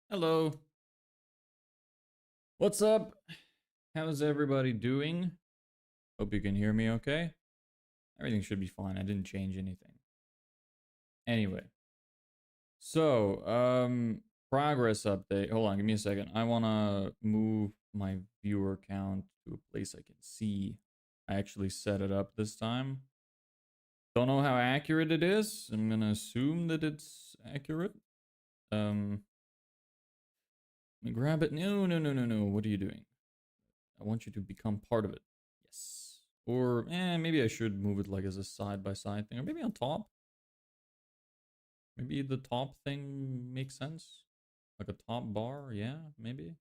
Hello. What's up? How's everybody doing? Hope you can hear me okay. Everything should be fine. I didn't change anything. Anyway. So, progress update. Hold on, give me a second. I want to move my viewer count to a place I can see. I actually set it up this time. Don't know how accurate it is. I'm going to assume that it's accurate. Let me grab it. No, no, no, no, no. What are you doing? I want you to become part of it. Yes. Or, maybe I should move it like as a side-by-side thing. Or maybe on top. Maybe the top thing makes sense. Like a top bar, yeah, maybe.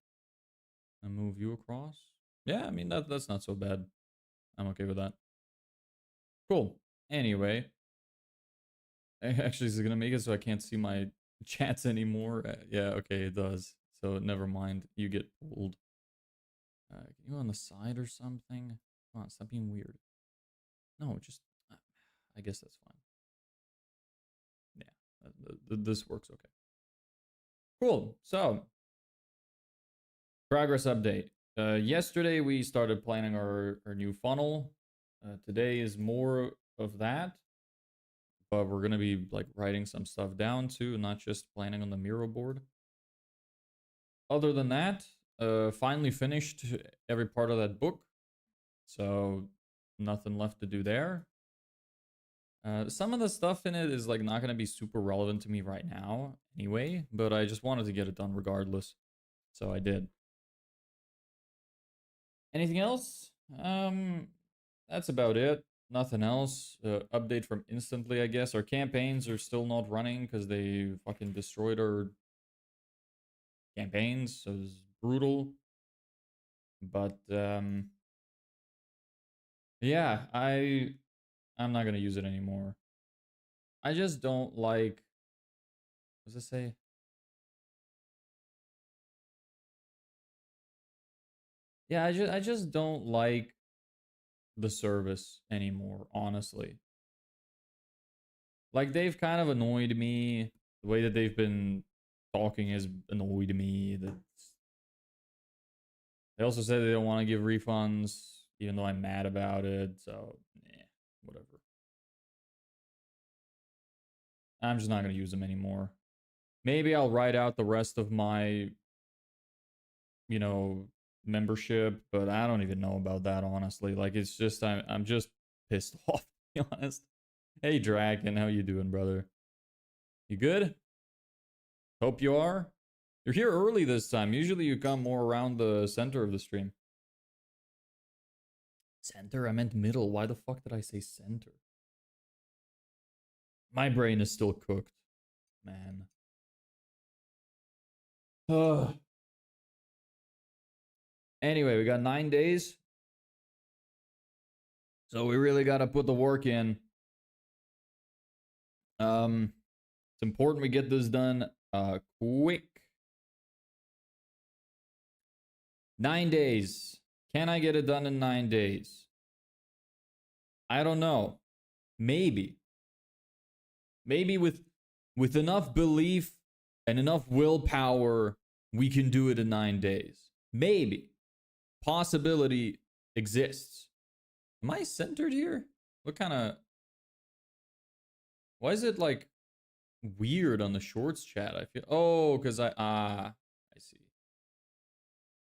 And move you across. Yeah, I mean, that's not so bad. I'm okay with that. Cool. Anyway. Actually, is it gonna make it so I can't see my chats anymore? Yeah, okay, it does. So never mind. You get pulled. Can you go on the side or something? Come on, stop being weird. No, just... I guess that's fine. Yeah, this works okay. Cool. So, progress update. Yesterday we started planning our new funnel. Today is more of that, but we're gonna be like writing some stuff down too, not just planning on the Miro board. Other than that, finally finished every part of that book, so nothing left to do there. Some of the stuff in it is like not gonna be super relevant to me right now anyway, but I just wanted to get it done regardless, so I did. Anything else? That's about it. Nothing else. Update from instantly, I guess. Our campaigns are still not running because they fucking destroyed our campaigns, so it's brutal. But yeah, I'm not gonna use it anymore. I just don't like. What does it say? Yeah, I just don't like the service anymore, honestly. Like they've kind of annoyed me. The way that they've been talking has annoyed me. They also said they don't want to give refunds, even though I'm mad about it. So, whatever. I'm just not going to use them anymore. Maybe I'll write out the rest of my, membership, but I don't even know about that, honestly. Like, it's just, I'm just pissed off, to be honest. Hey, Draken, how you doing, brother? You good? Hope you are. You're here early this time. Usually you come more around the center of the stream. Center? I meant middle. Why the fuck did I say center? My brain is still cooked, man. Anyway, we got 9 days. So we really got to put the work in. It's important we get this done quick. 9 days. Can I get it done in 9 days? I don't know. Maybe. Maybe with enough belief and enough willpower, we can do it in 9 days. Maybe. Possibility exists. Am I centered here? What kind of... Why is it like weird on the shorts chat? I feel... Oh, because I see.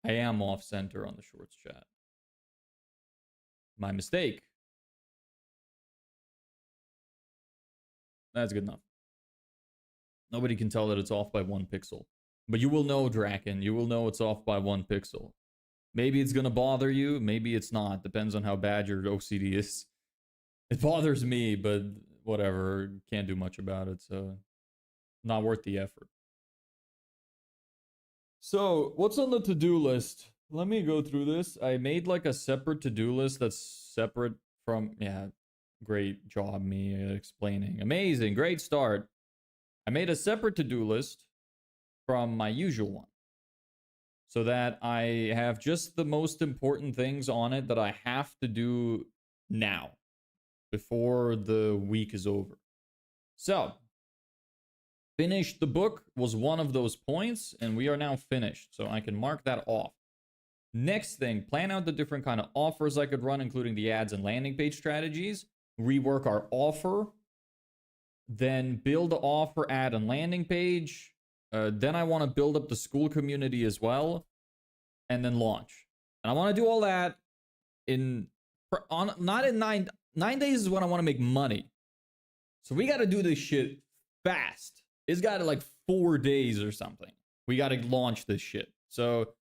I am off center on the shorts chat. My mistake. That's good enough. Nobody can tell that it's off by 1 pixel. But you will know, Draken. You will know it's off by 1 pixel. Maybe it's gonna bother you. Maybe it's not. Depends on how bad your OCD is. It bothers me, but whatever. Can't do much about it, so not worth the effort. So, what's on the to-do list? Let me go through this. I made like a separate to-do list that's separate from... Yeah, great job me explaining. Amazing, great start. I made a separate to-do list from my usual one, so that I have just the most important things on it that I have to do now, before the week is over. So, Finished the book was one of those points, and we are now finished. So I can mark that off. Next thing, plan out the different kind of offers I could run, including the ads and landing page strategies. Rework our offer. Then build the offer, ad, and landing page. Then I want to build up the school community as well. And then launch. And I want to do all that not in 9 days is when I want to make money. So we got to do this shit fast. It's got to like 4 days or something. We got to launch this shit. So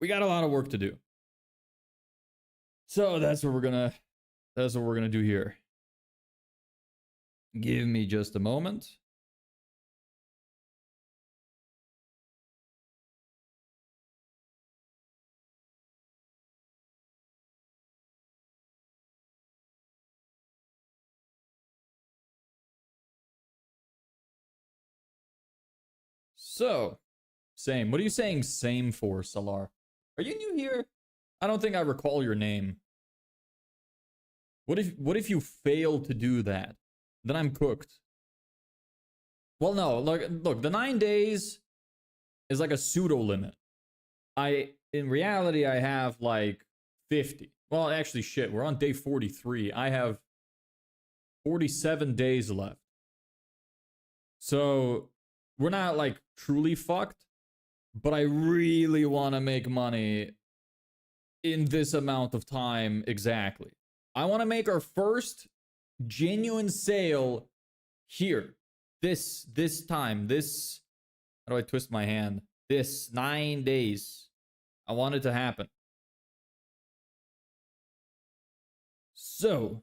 we got a lot of work to do. So that's what we're gonna do here. Give me just a moment. So, same. What are you saying same for, Salar? Are you new here? I don't think I recall your name. What if you fail to do that? Then I'm cooked. Well, no, look, the 9 days is like a pseudo limit. In reality, I have like 50. Well, actually, shit, we're on day 43. I have 47 days left. So we're not like truly fucked, but I really want to make money in this amount of time exactly. I want to make our first genuine sale here. This time. How do I twist my hand? This 9 days. I want it to happen. So.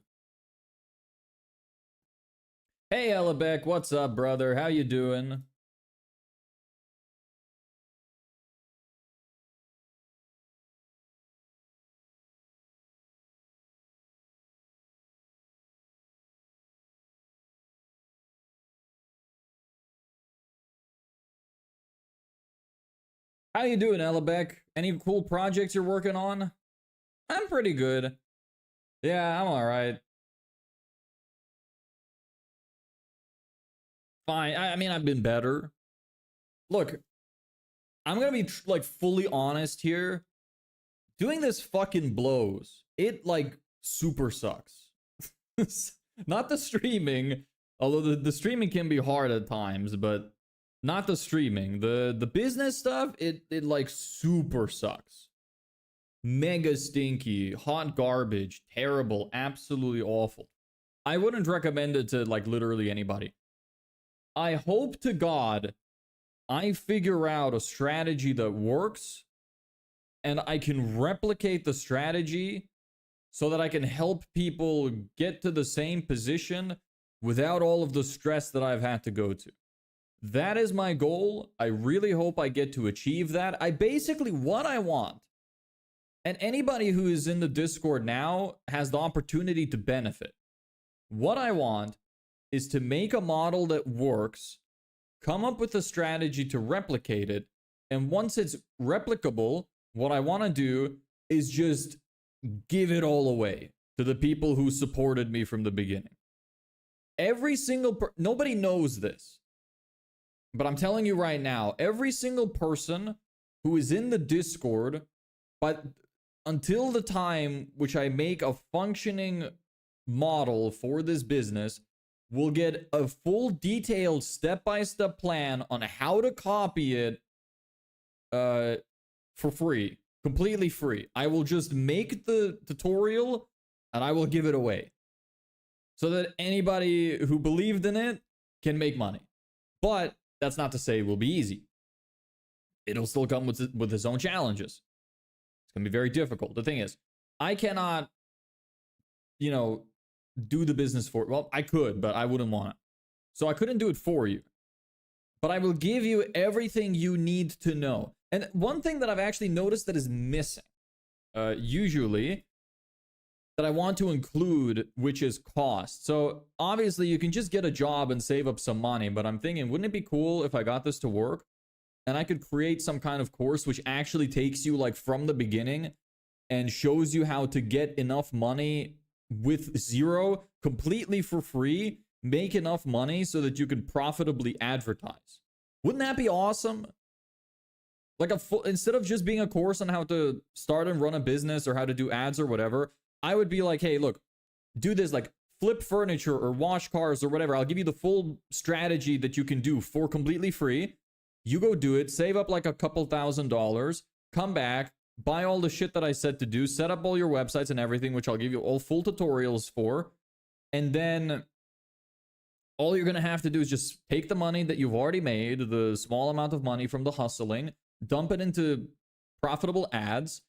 Hey, Ellebeck. What's up, brother? How you doing? How you doing, Ellebeck? Any cool projects you're working on? I'm pretty good. Yeah, I'm alright. Fine. I mean, I've been better. Look, I'm gonna be like fully honest here. Doing this fucking blows. It like super sucks. Not the streaming, although the streaming can be hard at times, but not the streaming. The business stuff, it like super sucks. Mega stinky, hot garbage, terrible, absolutely awful. I wouldn't recommend it to like literally anybody. I hope to God I figure out a strategy that works and I can replicate the strategy so that I can help people get to the same position without all of the stress that I've had to go to. That is my goal. I really hope I get to achieve that. What I want, and anybody who is in the Discord now has the opportunity to benefit. What I want is to make a model that works, come up with a strategy to replicate it, and once it's replicable, what I want to do is just give it all away to the people who supported me from the beginning. Every single nobody knows this. But I'm telling you right now, every single person who is in the Discord, but until the time which I make a functioning model for this business, will get a full detailed step-by-step plan on how to copy it for free, completely free. I will just make the tutorial and I will give it away so that anybody who believed in it can make money. But that's not to say it will be easy. It'll still come with its own challenges. It's going to be very difficult. The thing is, I cannot, do the business for, well, I could, but I wouldn't want it. So I couldn't do it for you. But I will give you everything you need to know. And one thing that I've actually noticed that is missing, usually, that I want to include, which is cost. So obviously you can just get a job and save up some money, but I'm thinking, wouldn't it be cool if I got this to work and I could create some kind of course which actually takes you like from the beginning and shows you how to get enough money with zero completely for free make enough money so that you can profitably advertise. Wouldn't that be awesome? Like instead of just being a course on how to start and run a business or how to do ads or whatever, I would be like, hey, look, do this, like flip furniture or wash cars or whatever. I'll give you the full strategy that you can do for completely free. You go do it, save up like a couple $1,000s, come back, buy all the shit that I said to do, set up all your websites and everything, which I'll give you all full tutorials for. And then all you're going to have to do is just take the money that you've already made, the small amount of money from the hustling, dump it into profitable ads,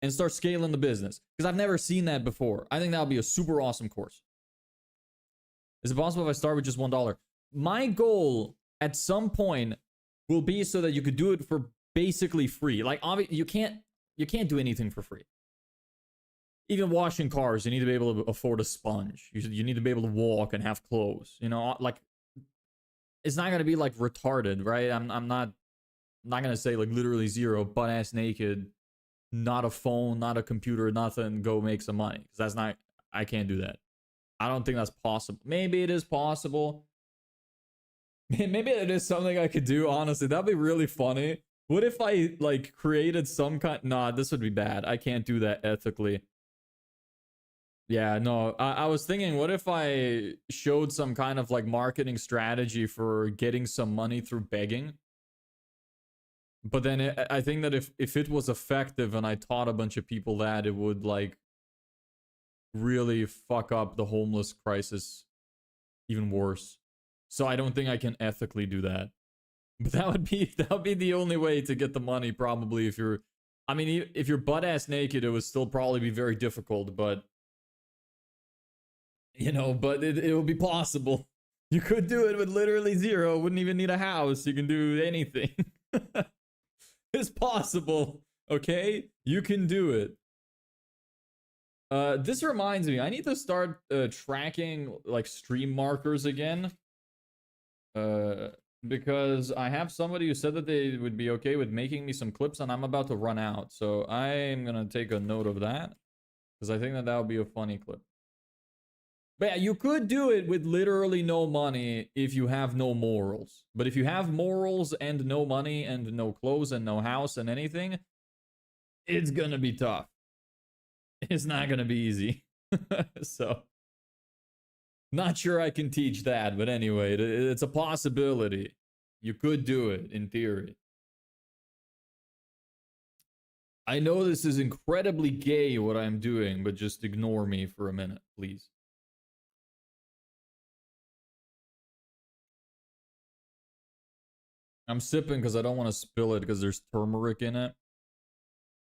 and start scaling the business. Because I've never seen that before. I think that would be a super awesome course. Is it possible if I start with just $1? My goal at some point will be so that you could do it for basically free. Like, obviously, you can't do anything for free. Even washing cars, you need to be able to afford a sponge. You need to be able to walk and have clothes. You know, like, it's not gonna be like retarded, right? I'm not gonna say like literally zero, butt ass naked, not a phone, not a computer, nothing. Go make some money, because that's not. I can't do that. I don't think that's possible. Maybe it is possible. Maybe it is something I could do. Honestly, that'd be really funny. What if I like created some kind? Nah, this would be bad. I can't do that ethically. Yeah, no, I was thinking, what if I showed some kind of like marketing strategy for getting some money through begging? But then I think that if it was effective and I taught a bunch of people that, it would like really fuck up the homeless crisis even worse. So I don't think I can ethically do that. But that would be the only way to get the money, probably. If you're, I mean, if you're butt ass naked, it would still probably be very difficult, but you know, but it will be possible. You could do it with literally zero. Wouldn't even need a house. You can do anything. It's possible. Okay, you can do it. This reminds me, I need to start tracking like stream markers again. Because I have somebody who said that they would be okay with making me some clips, and I'm about to run out. So I'm gonna take a note of that, because I think that would be a funny clip. But yeah, you could do it with literally no money if you have no morals. But if you have morals and no money and no clothes and no house and anything, it's gonna be tough. It's not gonna be easy. So, not sure I can teach that, but anyway, it's a possibility. You could do it, in theory. I know this is incredibly gay what I'm doing, but just ignore me for a minute, please. I'm sipping because I don't want to spill it because there's turmeric in it.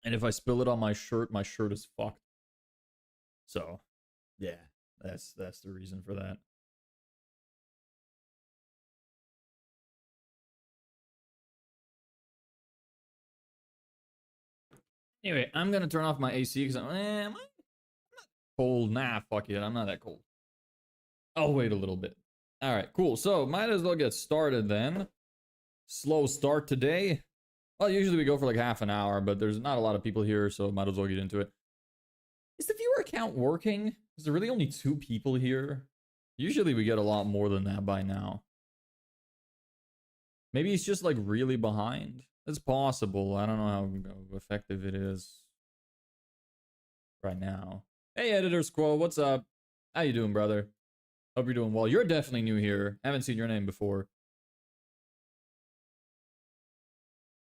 And if I spill it on my shirt is fucked. So, yeah, that's the reason for that. Anyway, I'm going to turn off my AC because I'm not cold. Nah, fuck it. I'm not that cold. I'll wait a little bit. All right, cool. So, might as well get started then. Slow start today. Well, usually we go for like half an hour, but there's not a lot of people here, so might as well get into it. Is the viewer account working? Is there really only 2 people here? Usually we get a lot more than that by now. Maybe it's just like really behind. It's possible. I don't know how effective it is right now. Hey, Editor Squirrel, what's up? How you doing, brother? Hope you're doing well. You're definitely new here. Haven't seen your name before.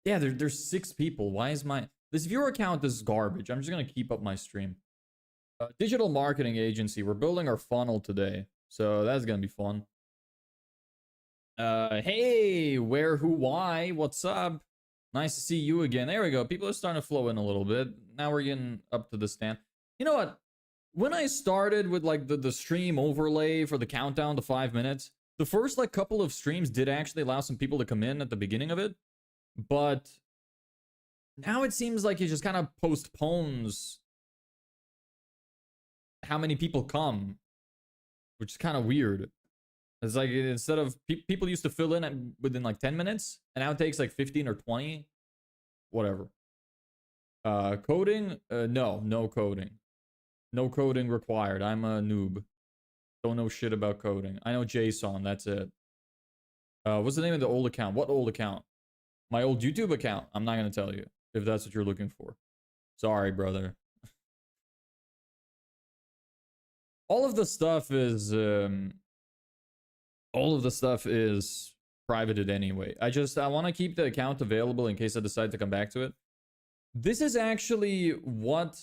Yeah, there's 6 people. Why is this viewer account is garbage? I'm just gonna keep up my stream. Digital marketing agency. We're building our funnel today, so that's gonna be fun. Hey, where, who, why? What's up? Nice to see you again. There we go. People are starting to flow in a little bit. Now we're getting up to the stand. You know what? When I started with like the stream overlay for the countdown to 5 minutes, the first like couple of streams did actually allow some people to come in at the beginning of it. But now it seems like it just kind of postpones how many people come, which is kind of weird. It's like instead of people used to fill in within like 10 minutes, and now it takes like 15 or 20, whatever. Coding? No coding. No coding required. I'm a noob. Don't know shit about coding. I know JSON, that's it. What's the name of the old account? What old account? My old YouTube account. I'm not going to tell you if that's what you're looking for. Sorry, brother. All of the stuff is privated anyway. I want to keep the account available in case I decide to come back to it. This is actually what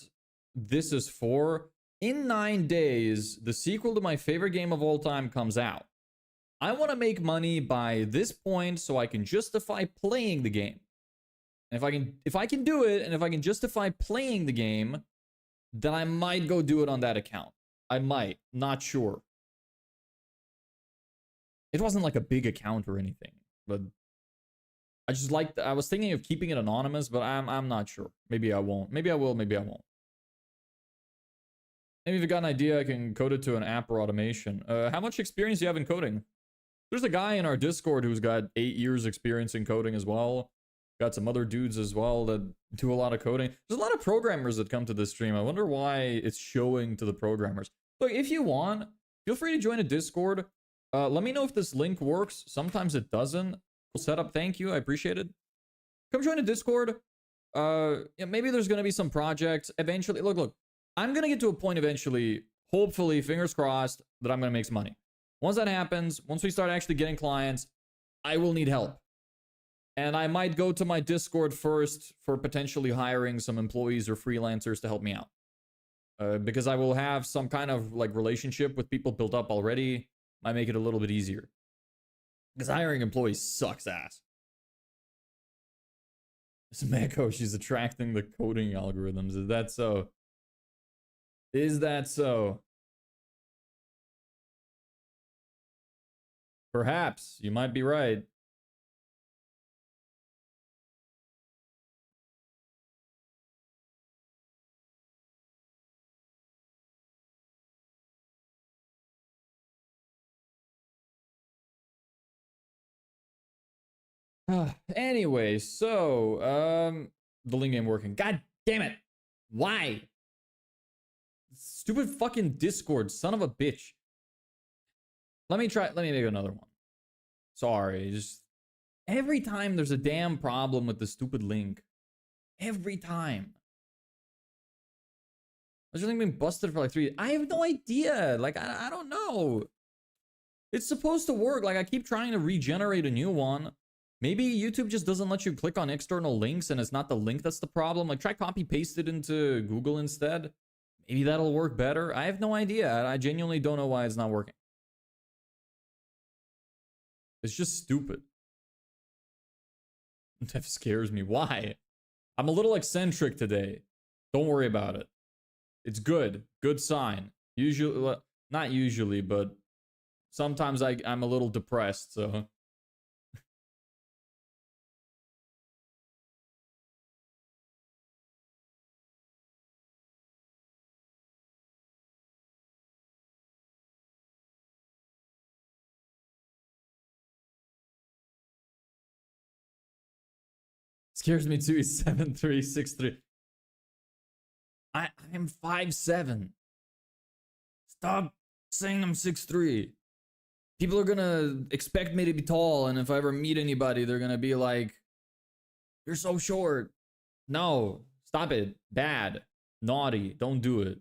this is for. In 9 days, the sequel to my favorite game of all time comes out. I want to make money by this point so I can justify playing the game. And if I can do it, and if I can justify playing the game, then I might go do it on that account. I might, not sure. It wasn't like a big account or anything, but I was thinking of keeping it anonymous, but I'm not sure. Maybe I won't. Maybe I will, maybe I won't. Maybe if you got an idea, I can code it to an app or automation. How much experience do you have in coding? There's a guy in our Discord who's got 8 years experience in coding as well. Got some other dudes as well that do a lot of coding. There's a lot of programmers that come to this stream. I wonder why it's showing to the programmers. Look, if you want, feel free to join a Discord. Let me know if this link works. Sometimes it doesn't. Cool setup. Thank you. I appreciate it. Come join a Discord. Yeah, maybe there's going to be some projects eventually. Look. I'm going to get to a point eventually, hopefully, fingers crossed, that I'm going to make some money. Once that happens, once we start actually getting clients, I will need help. And I might go to my Discord first for potentially hiring some employees or freelancers to help me out. Because I will have some kind of like relationship with people built up already. Might make it a little bit easier. Because hiring employees sucks ass. Smeko, she's attracting the coding algorithms. Is that so? Is that so? Perhaps. You might be right. Anyway, so, the link ain't working. God damn it. Why? Stupid fucking Discord, son of a bitch. Let me make another one. Sorry, just every time there's a damn problem with the stupid link. Every time. Has your link been busted for like 3 I have no idea. Like, I don't know. It's supposed to work. Like, I keep trying to regenerate a new one. Maybe YouTube just doesn't let you click on external links and it's not the link that's the problem. Like, try copy paste it into Google instead. Maybe that'll work better. I have no idea. I genuinely don't know why it's not working. It's just stupid. That scares me. Why? I'm a little eccentric today. Don't worry about it. It's good. Good sign. Usually, not usually, but sometimes I'm a little depressed, so. Scares me too. He's 7'3", 6'3". I'm 5'7". Stop saying I'm 6'3". People are gonna expect me to be tall, and if I ever meet anybody, they're gonna be like, "You're so short." No, stop it. Bad. Naughty. Don't do it.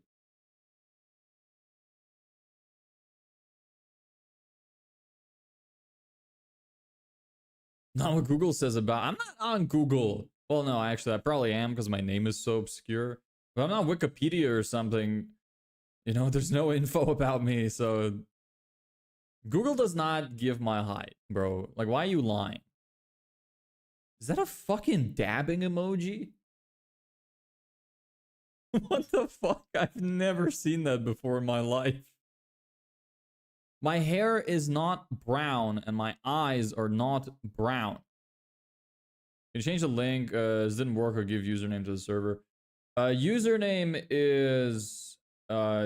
Not what Google says about. I'm not on Google. Well, no, actually, I probably am because my name is so obscure. But I'm not Wikipedia or something. You know, there's no info about me, so Google does not give my height, bro. Like, why are you lying? Is that a fucking dabbing emoji? What the fuck? I've never seen that before in my life. My hair is not brown and my eyes are not brown. Can you change the link? This didn't work or give username to the server. Username is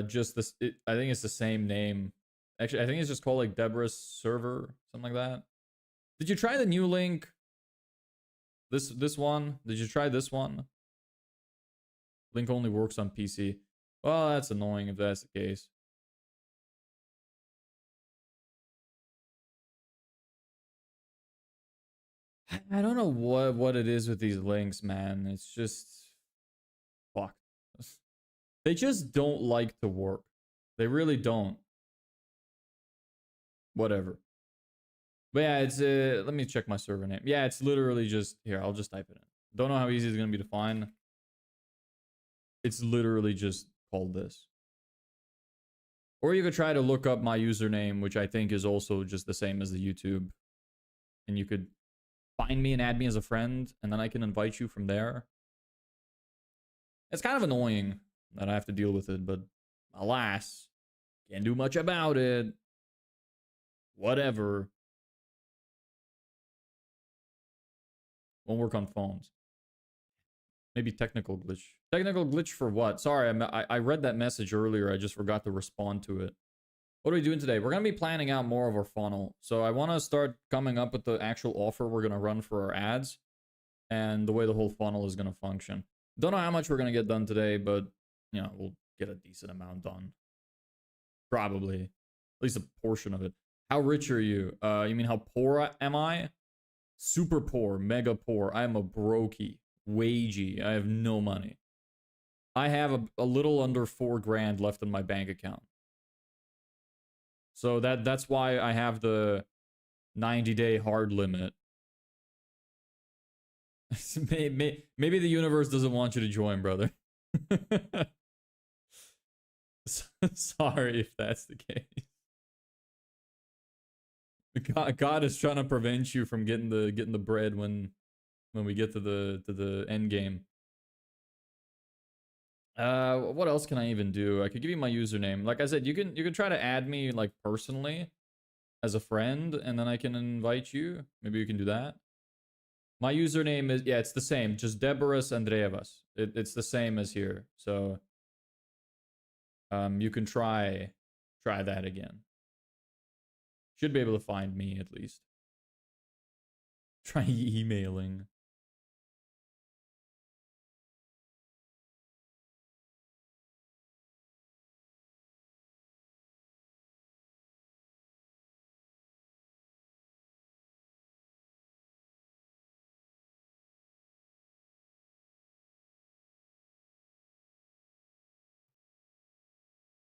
just this. I think it's the same name. Actually, I think it's just called like Deborah's server, something like that. Did you try the new link? This one? Did you try this one? Link only works on PC. Well, that's annoying if that's the case. I don't know what it is with these links, man. It's just fuck. They just don't like to work. They really don't. Whatever. But yeah, it's let me check my server name. Yeah, it's literally just here. I'll just type it in. Don't know how easy it's gonna be to find. It's literally just called this. Or you could try to look up my username, which I think is also just the same as the YouTube. And you could find me and add me as a friend, and then I can invite you from there. It's kind of annoying that I have to deal with it, but alas, can't do much about it. Whatever. Won't work on phones. Maybe technical glitch. Technical glitch for what? Sorry, I read that message earlier. I just forgot to respond to it. What are we doing today? We're going to be planning out more of our funnel. So I want to start coming up with the actual offer we're going to run for our ads and the way the whole funnel is going to function. Don't know how much we're going to get done today, but, you know, we'll get a decent amount done. Probably. At least a portion of it. How rich are you? You mean how poor am I? Super poor. Mega poor. I am a brokey. Wagey. I have no money. I have a little under 4 grand left in my bank account. So that's why I have the 90-day hard limit. Maybe the universe doesn't want you to join, brother. Sorry if that's the case. God is trying to prevent you from getting the bread when we get to the end game. What else can I even do? I could give you my username. Like I said, you can try to add me like personally as a friend, and then I can invite you. Maybe you can do that. My username is, yeah, it's the same. Just Deborahs Andreevas. It's the same as here. So you can try that again. Should be able to find me at least. Try emailing.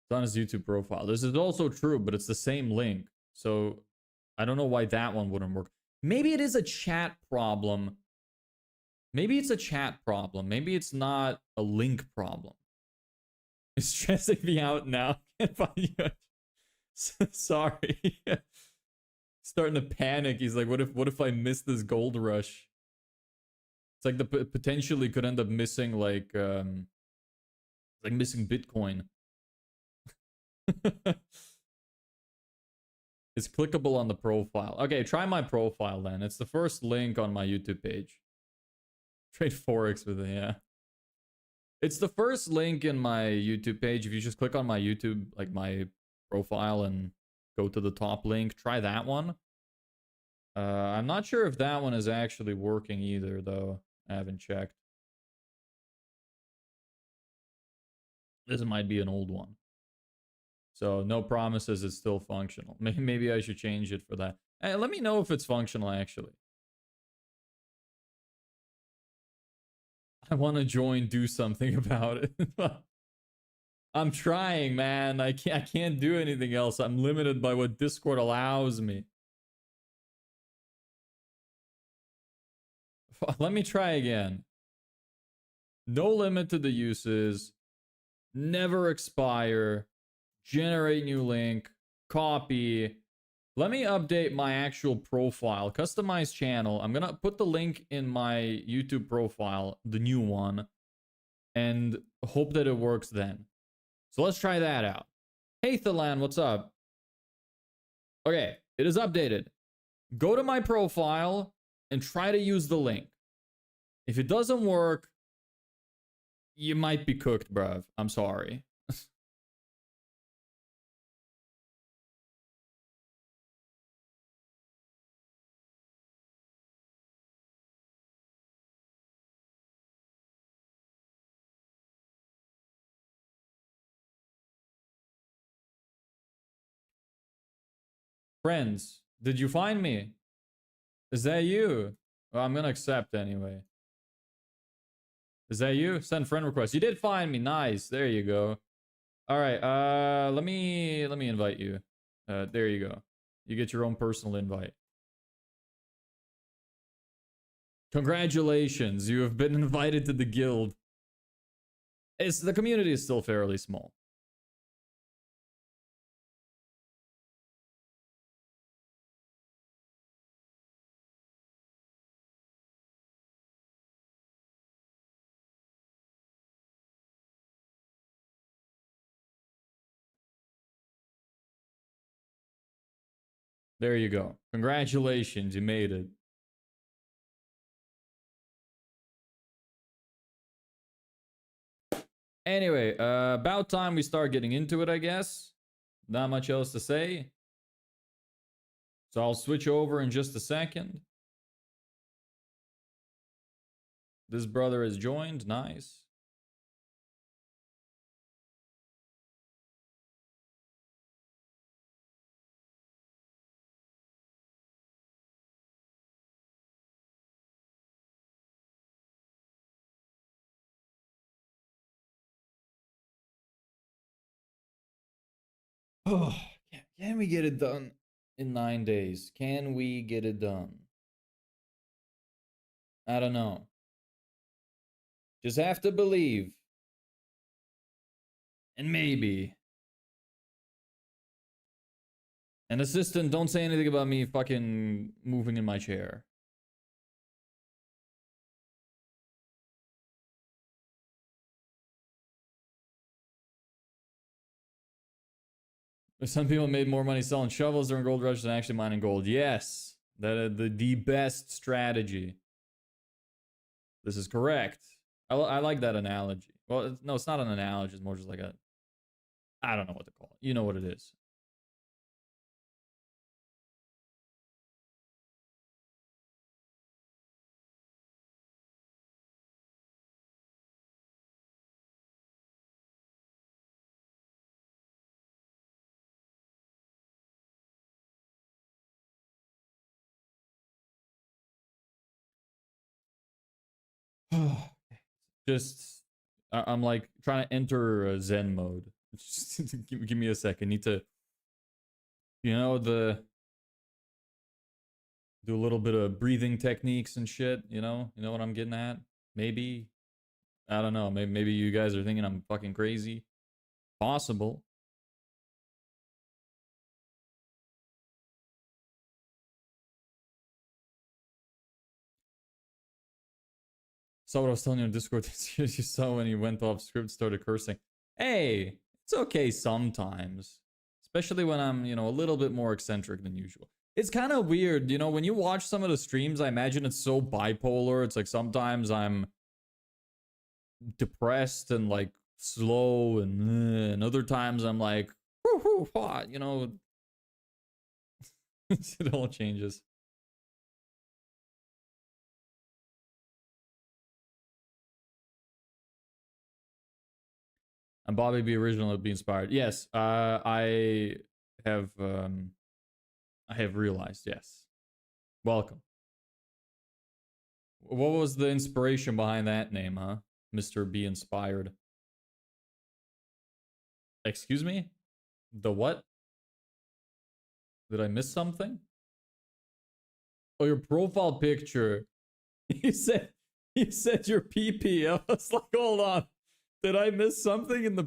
It's on his YouTube profile. This is also true, but it's the same link. So I don't know why that one wouldn't work. Maybe it is a chat problem. Maybe it's a chat problem. Maybe it's not a link problem. It's stressing me out now. Can't find you. Sorry. Starting to panic. He's like, what if I miss this gold rush? It's like the potentially could end up missing like missing Bitcoin. It's clickable on the profile. Okay, try my profile then. It's the first link on my YouTube page. Trade Forex with it, yeah. It's the first link in my YouTube page. If you just click on my YouTube, like my profile, and go to the top link, try that one. I'm not sure if that one is actually working either, though. I haven't checked. This might be an old one. So no promises it's still functional. Maybe I should change it for that. Hey, let me know if it's functional, actually. I want to join, do something about it. I'm trying, man. I can't do anything else. I'm limited by what Discord allows me. Let me try again. No limit to the uses. Never expire. Generate new link. Copy. Let me update my actual profile. Customize channel. I'm gonna put the link in my YouTube profile, the new one, and hope that it works then. So let's try that out. Hey, Thalan, what's up? Okay, it is updated. Go to my profile and try to use the link. If it doesn't work, you might be cooked, bruv. I'm sorry. Friends, did you find me? Is that you? Well, I'm gonna accept anyway. Is that you? Send friend request. You did find me. Nice. There you go. All right. Let me invite you. There you go. You get your own personal invite. Congratulations. You have been invited to the guild. The community is still fairly small. There you go. Congratulations, you made it. Anyway, about time we start getting into it, I guess. Not much else to say. So I'll switch over in just a second. This brother has joined. Nice. Oh, can we get it done in 9 days? Can we get it done? I don't know. Just have to believe. And maybe. An assistant, don't say anything about me fucking moving in my chair. Some people made more money selling shovels during gold rush than actually mining gold. Yes, that the best strategy. This is correct. I like that analogy. Well, no, it's not an analogy. It's more just like a. I don't know what to call it. You know what it is. Just, I'm like trying to enter Zen mode. Just give me a second. Need to, do a little bit of breathing techniques and shit. You know what I'm getting at. Maybe, I don't know. Maybe you guys are thinking I'm fucking crazy. Possible. Saw what I was telling you on Discord. You saw when he went off script, started cursing. Hey, it's okay sometimes. Especially when I'm, a little bit more eccentric than usual. It's kind of weird, when you watch some of the streams, I imagine it's so bipolar. It's like sometimes I'm depressed and like slow, and other times I'm like, whoo, hot, it all changes. And Bobby B original be inspired. Yes, I have realized. Yes, welcome. What was the inspiration behind that name, huh? Mr. Be Inspired. Excuse me? The what? Did I miss something? Oh, your profile picture. You said your PP. I was like, hold on. Did I miss something in the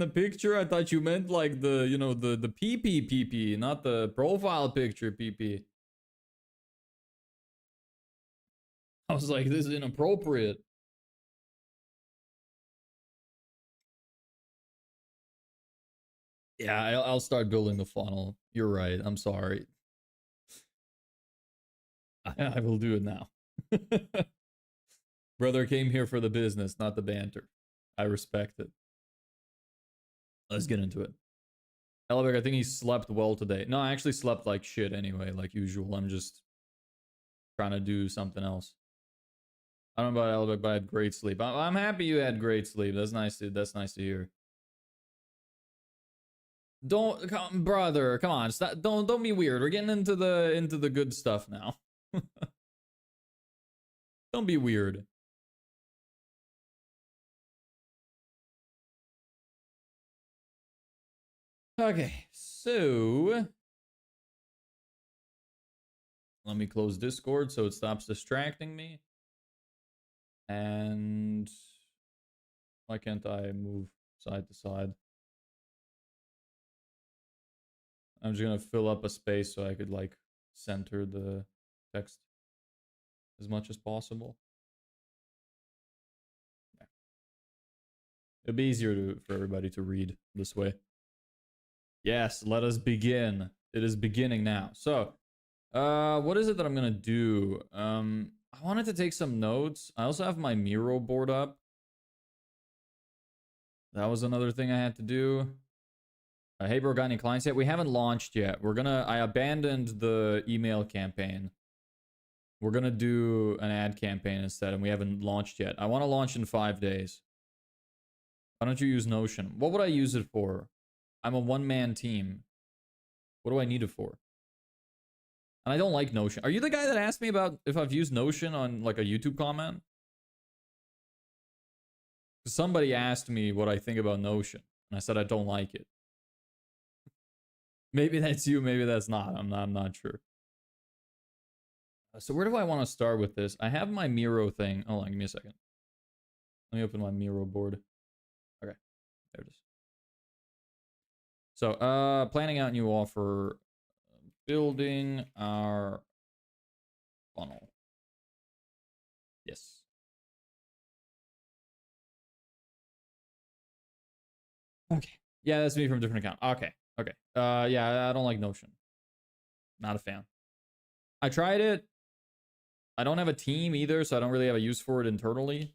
picture? I thought you meant like the the PP, not the profile picture PP. I was like, this is inappropriate. Yeah, I'll start building the funnel. You're right. I'm sorry. I will do it now. Brother came here for the business, not the banter. I respect it. Let's get into it. Elbeck, I think he slept well today. No, I actually slept like shit anyway, like usual. I'm just trying to do something else. I don't know about Elbeck, but I had great sleep. I'm happy you had great sleep. That's nice to hear. Brother, come on, stop, don't be weird. We're getting into the good stuff now. Don't be weird. Okay, so let me close Discord so it stops distracting me. And why can't I move side to side? I'm just gonna fill up a space so I could like center the text as much as possible. Yeah. It'd be easier for everybody to read this way. Yes, let us begin. It is beginning now. So, what is it that I'm gonna do? I wanted to take some notes. I also have my Miro board up. That was another thing I had to do. Hey bro, got any clients yet? We haven't launched yet. I abandoned the email campaign. We're gonna do an ad campaign instead, and we haven't launched yet. I want to launch in 5 days. Why don't you use Notion? What would I use it for? I'm a one-man team. What do I need it for? And I don't like Notion. Are you the guy that asked me about if I've used Notion on like a YouTube comment? Somebody asked me what I think about Notion, and I said I don't like it. Maybe that's you, maybe that's not. I'm not sure. So where do I want to start with this? I have my Miro thing. Hold on, give me a second. Let me open my Miro board. Okay, there it is. So, planning out new offer, building our funnel. Yes. Okay. Yeah, that's me from a different account. Okay. Okay. Yeah, I don't like Notion. Not a fan. I tried it. I don't have a team either, so I don't really have a use for it internally.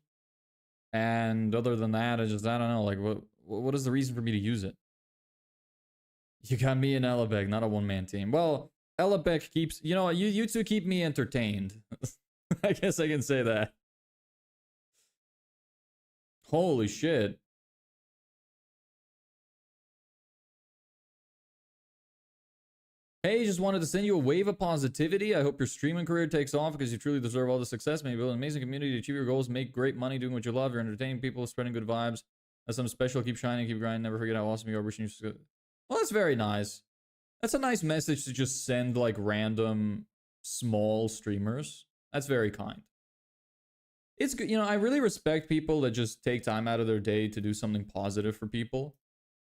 And other than that, I don't know. Like, what is the reason for me to use it? You got me and Elabek, not a one-man team. Well, Elabek keeps, you two keep me entertained. I guess I can say that. Holy shit. Hey, just wanted to send you a wave of positivity. I hope your streaming career takes off because you truly deserve all the success. Maybe build an amazing community to achieve your goals, make great money doing what you love. You're entertaining people, spreading good vibes. That's something special. Keep shining, keep grinding. Never forget how awesome you are. Wishing you. Well, that's very nice. That's a nice message to just send like random small streamers. That's very kind. It's good. I really respect people that just take time out of their day to do something positive for people.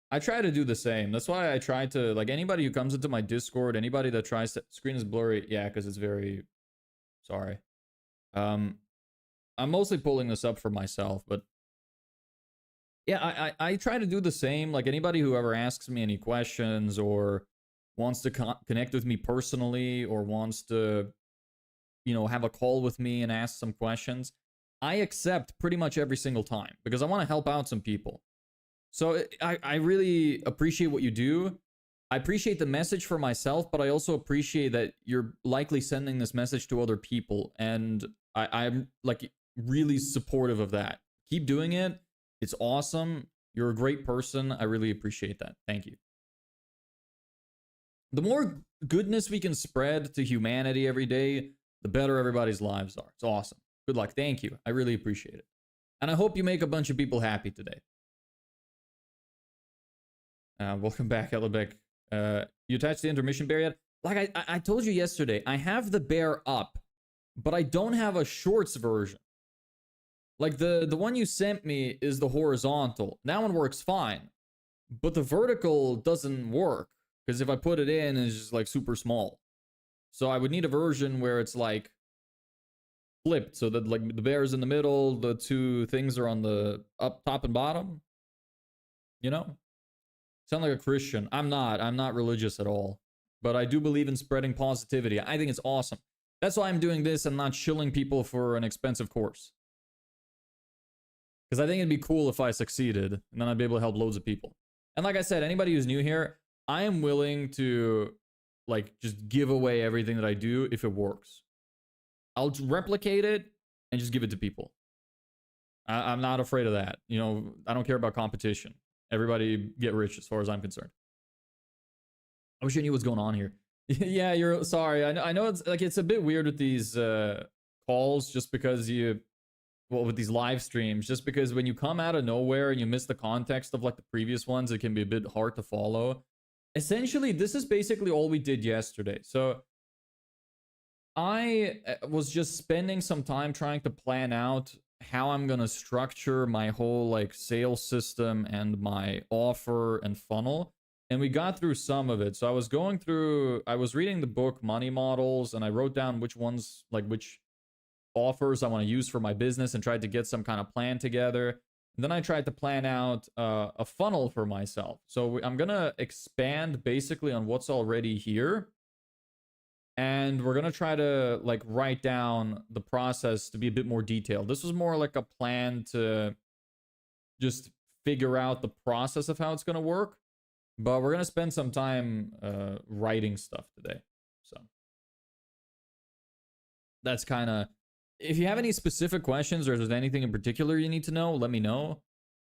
I try to do the same. That's why I try to, like, anybody who comes into my Discord, anybody that tries to, screen is blurry. Yeah, because it's very, sorry. I'm mostly pulling this up for myself, but yeah, I try to do the same. Like, anybody who ever asks me any questions or wants to connect with me personally or wants to, have a call with me and ask some questions, I accept pretty much every single time because I want to help out some people. So I really appreciate what you do. I appreciate the message for myself, but I also appreciate that you're likely sending this message to other people. And I'm like really supportive of that. Keep doing it. It's awesome. You're a great person. I really appreciate that. Thank you. The more goodness we can spread to humanity every day, the better everybody's lives are. It's awesome. Good luck. Thank you. I really appreciate it. And I hope you make a bunch of people happy today. Welcome back, Elabek. You attached the intermission bear yet? Like I told you yesterday, I have the bear up, but I don't have a shorts version. Like the one you sent me is the horizontal. That one works fine, but the vertical doesn't work because if I put it in, it's just like super small. So I would need a version where it's like flipped so that like the bear is in the middle, the two things are on the top and bottom. Sound like a Christian. I'm not religious at all. But I do believe in spreading positivity. I think it's awesome. That's why I'm doing this and not shilling people for an expensive course. Because I think it'd be cool if I succeeded, and then I'd be able to help loads of people. And like I said, anybody who's new here, I am willing to like just give away everything that I do if it works. I'll replicate it and just give it to people. I'm not afraid of that. I don't care about competition. Everybody get rich as far as I'm concerned. I wish I knew what's going on here. Yeah, you're sorry. I know it's like it's a bit weird with these calls just because well, with these live streams, just because when you come out of nowhere and you miss the context of like the previous ones, it can be a bit hard to follow. Essentially, this is basically all we did yesterday. So I was just spending some time trying to plan out how I'm going to structure my whole like sales system and my offer and funnel. And we got through some of it. So I was reading the book Money Models, and I wrote down which ones, like which offers I want to use for my business, and tried to get some kind of plan together. And then I tried to plan out a funnel for myself. So I'm going to expand basically on what's already here. And we're going to try to like write down the process to be a bit more detailed. This was more like a plan to just figure out the process of how it's going to work. But we're going to spend some time writing stuff today. So that's kind of... If you have any specific questions or if there's anything in particular you need to know, let me know.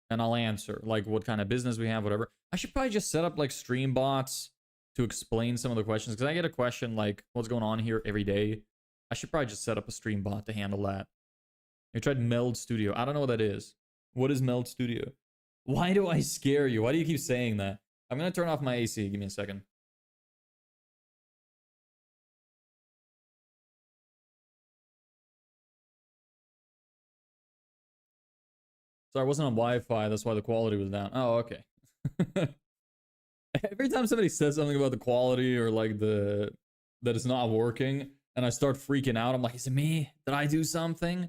And I'll answer. Like what kind of business we have, whatever. I should probably just set up like stream bots to explain some of the questions, because I get a question like, what's going on here every day? I should probably just set up a stream bot to handle that. I tried Meld Studio. I don't know what that is. What is Meld Studio? Why do I scare you? Why do you keep saying that? I'm going to turn off my AC. Give me a second. Sorry, I wasn't on Wi-Fi. That's why the quality was down. Oh, okay. Every time somebody says something about the quality or like that it's not working, and I start freaking out, I'm like, is it me? Did I do something?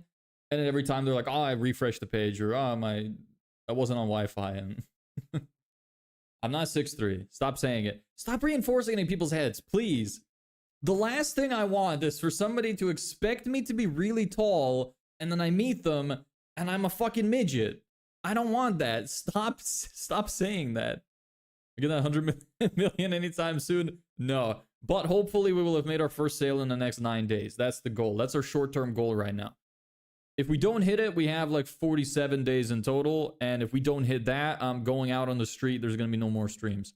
And then every time they're like, oh, I refreshed the page, or oh, I wasn't on Wi-Fi, and I'm not 6'3". Stop saying it. Stop reinforcing it in people's heads, please. The last thing I want is for somebody to expect me to be really tall, and then I meet them, and I'm a fucking midget. I don't want that. Stop saying that. We get that 100 million anytime soon? No. But hopefully we will have made our first sale in the next 9 days. That's the goal. That's our short-term goal right now. If we don't hit it, we have like 47 days in total. And if we don't hit that, I'm going out on the street. There's going to be no more streams.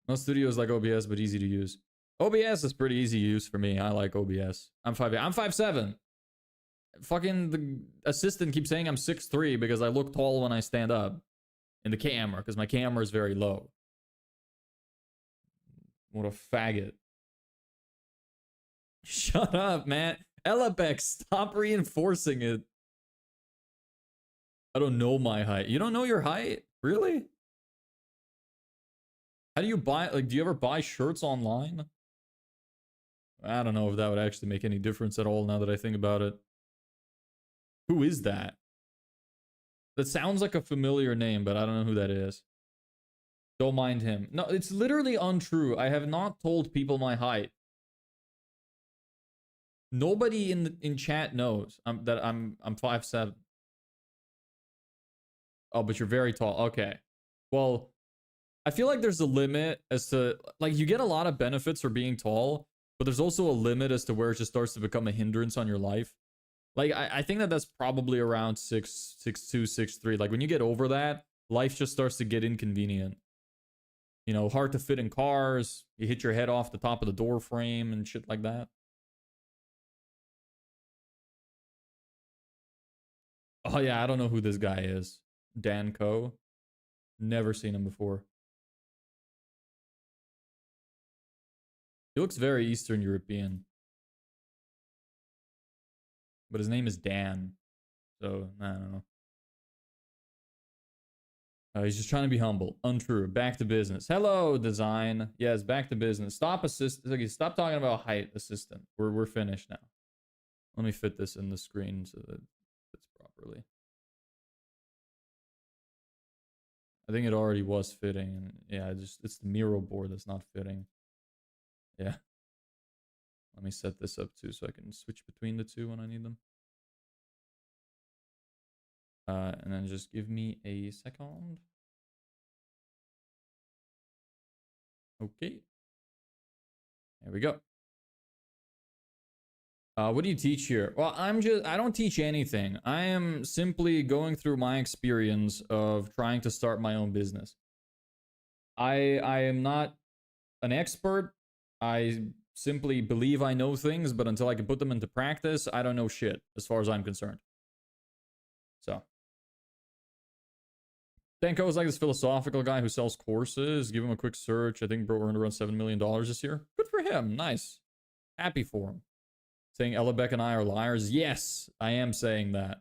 No studios like OBS, but easy to use. OBS is pretty easy to use for me. I like OBS. I'm 5'7". Fucking the assistant keeps saying I'm 6'3" because I look tall when I stand up in the camera, because my camera is very low. What a faggot. Shut up, man. Elapec, stop reinforcing it. I don't know my height. You don't know your height? Really? How do you buy, like, do you ever buy shirts online? I don't know if that would actually make any difference at all now that I think about it. Who is that? That sounds like a familiar name, but I don't know who that is. Don't mind him. No, it's literally untrue. I have not told people my height. Nobody in chat knows that I'm 5'7". Oh, but you're very tall. Okay. Well, I feel like there's a limit as to, like, you get a lot of benefits for being tall, but there's also a limit as to where it just starts to become a hindrance on your life. Like, I think that's probably around 6'2", 6'3". Like, when you get over that, life just starts to get inconvenient. You know, hard to fit in cars. You hit your head off the top of the door frame and shit like that. Oh, yeah, I don't know who this guy is. Dan Coe. Never seen him before. He looks very Eastern European. But his name is Dan. So, I don't know. He's just trying to be humble. Untrue. Back to business. Hello, design. Yes, back to business. Stop Stop talking about height, assistant. We're finished now. Let me fit this in the screen so that it fits properly. I think it already was fitting. And yeah, it's the Miro board that's not fitting. Yeah. Let me set this up too so I can switch between the two when I need them. And then just give me a second. Okay. There we go. What do you teach here? Well, I don't teach anything. I am simply going through my experience of trying to start my own business. I am not an expert. I simply believe I know things, but until I can put them into practice, I don't know shit, as far as I'm concerned. So. Danko is like this philosophical guy who sells courses. Give him a quick search. I think bro earned around $7 million this year. Good for him. Nice. Happy for him. Saying Ellebeck and I are liars. Yes, I am saying that.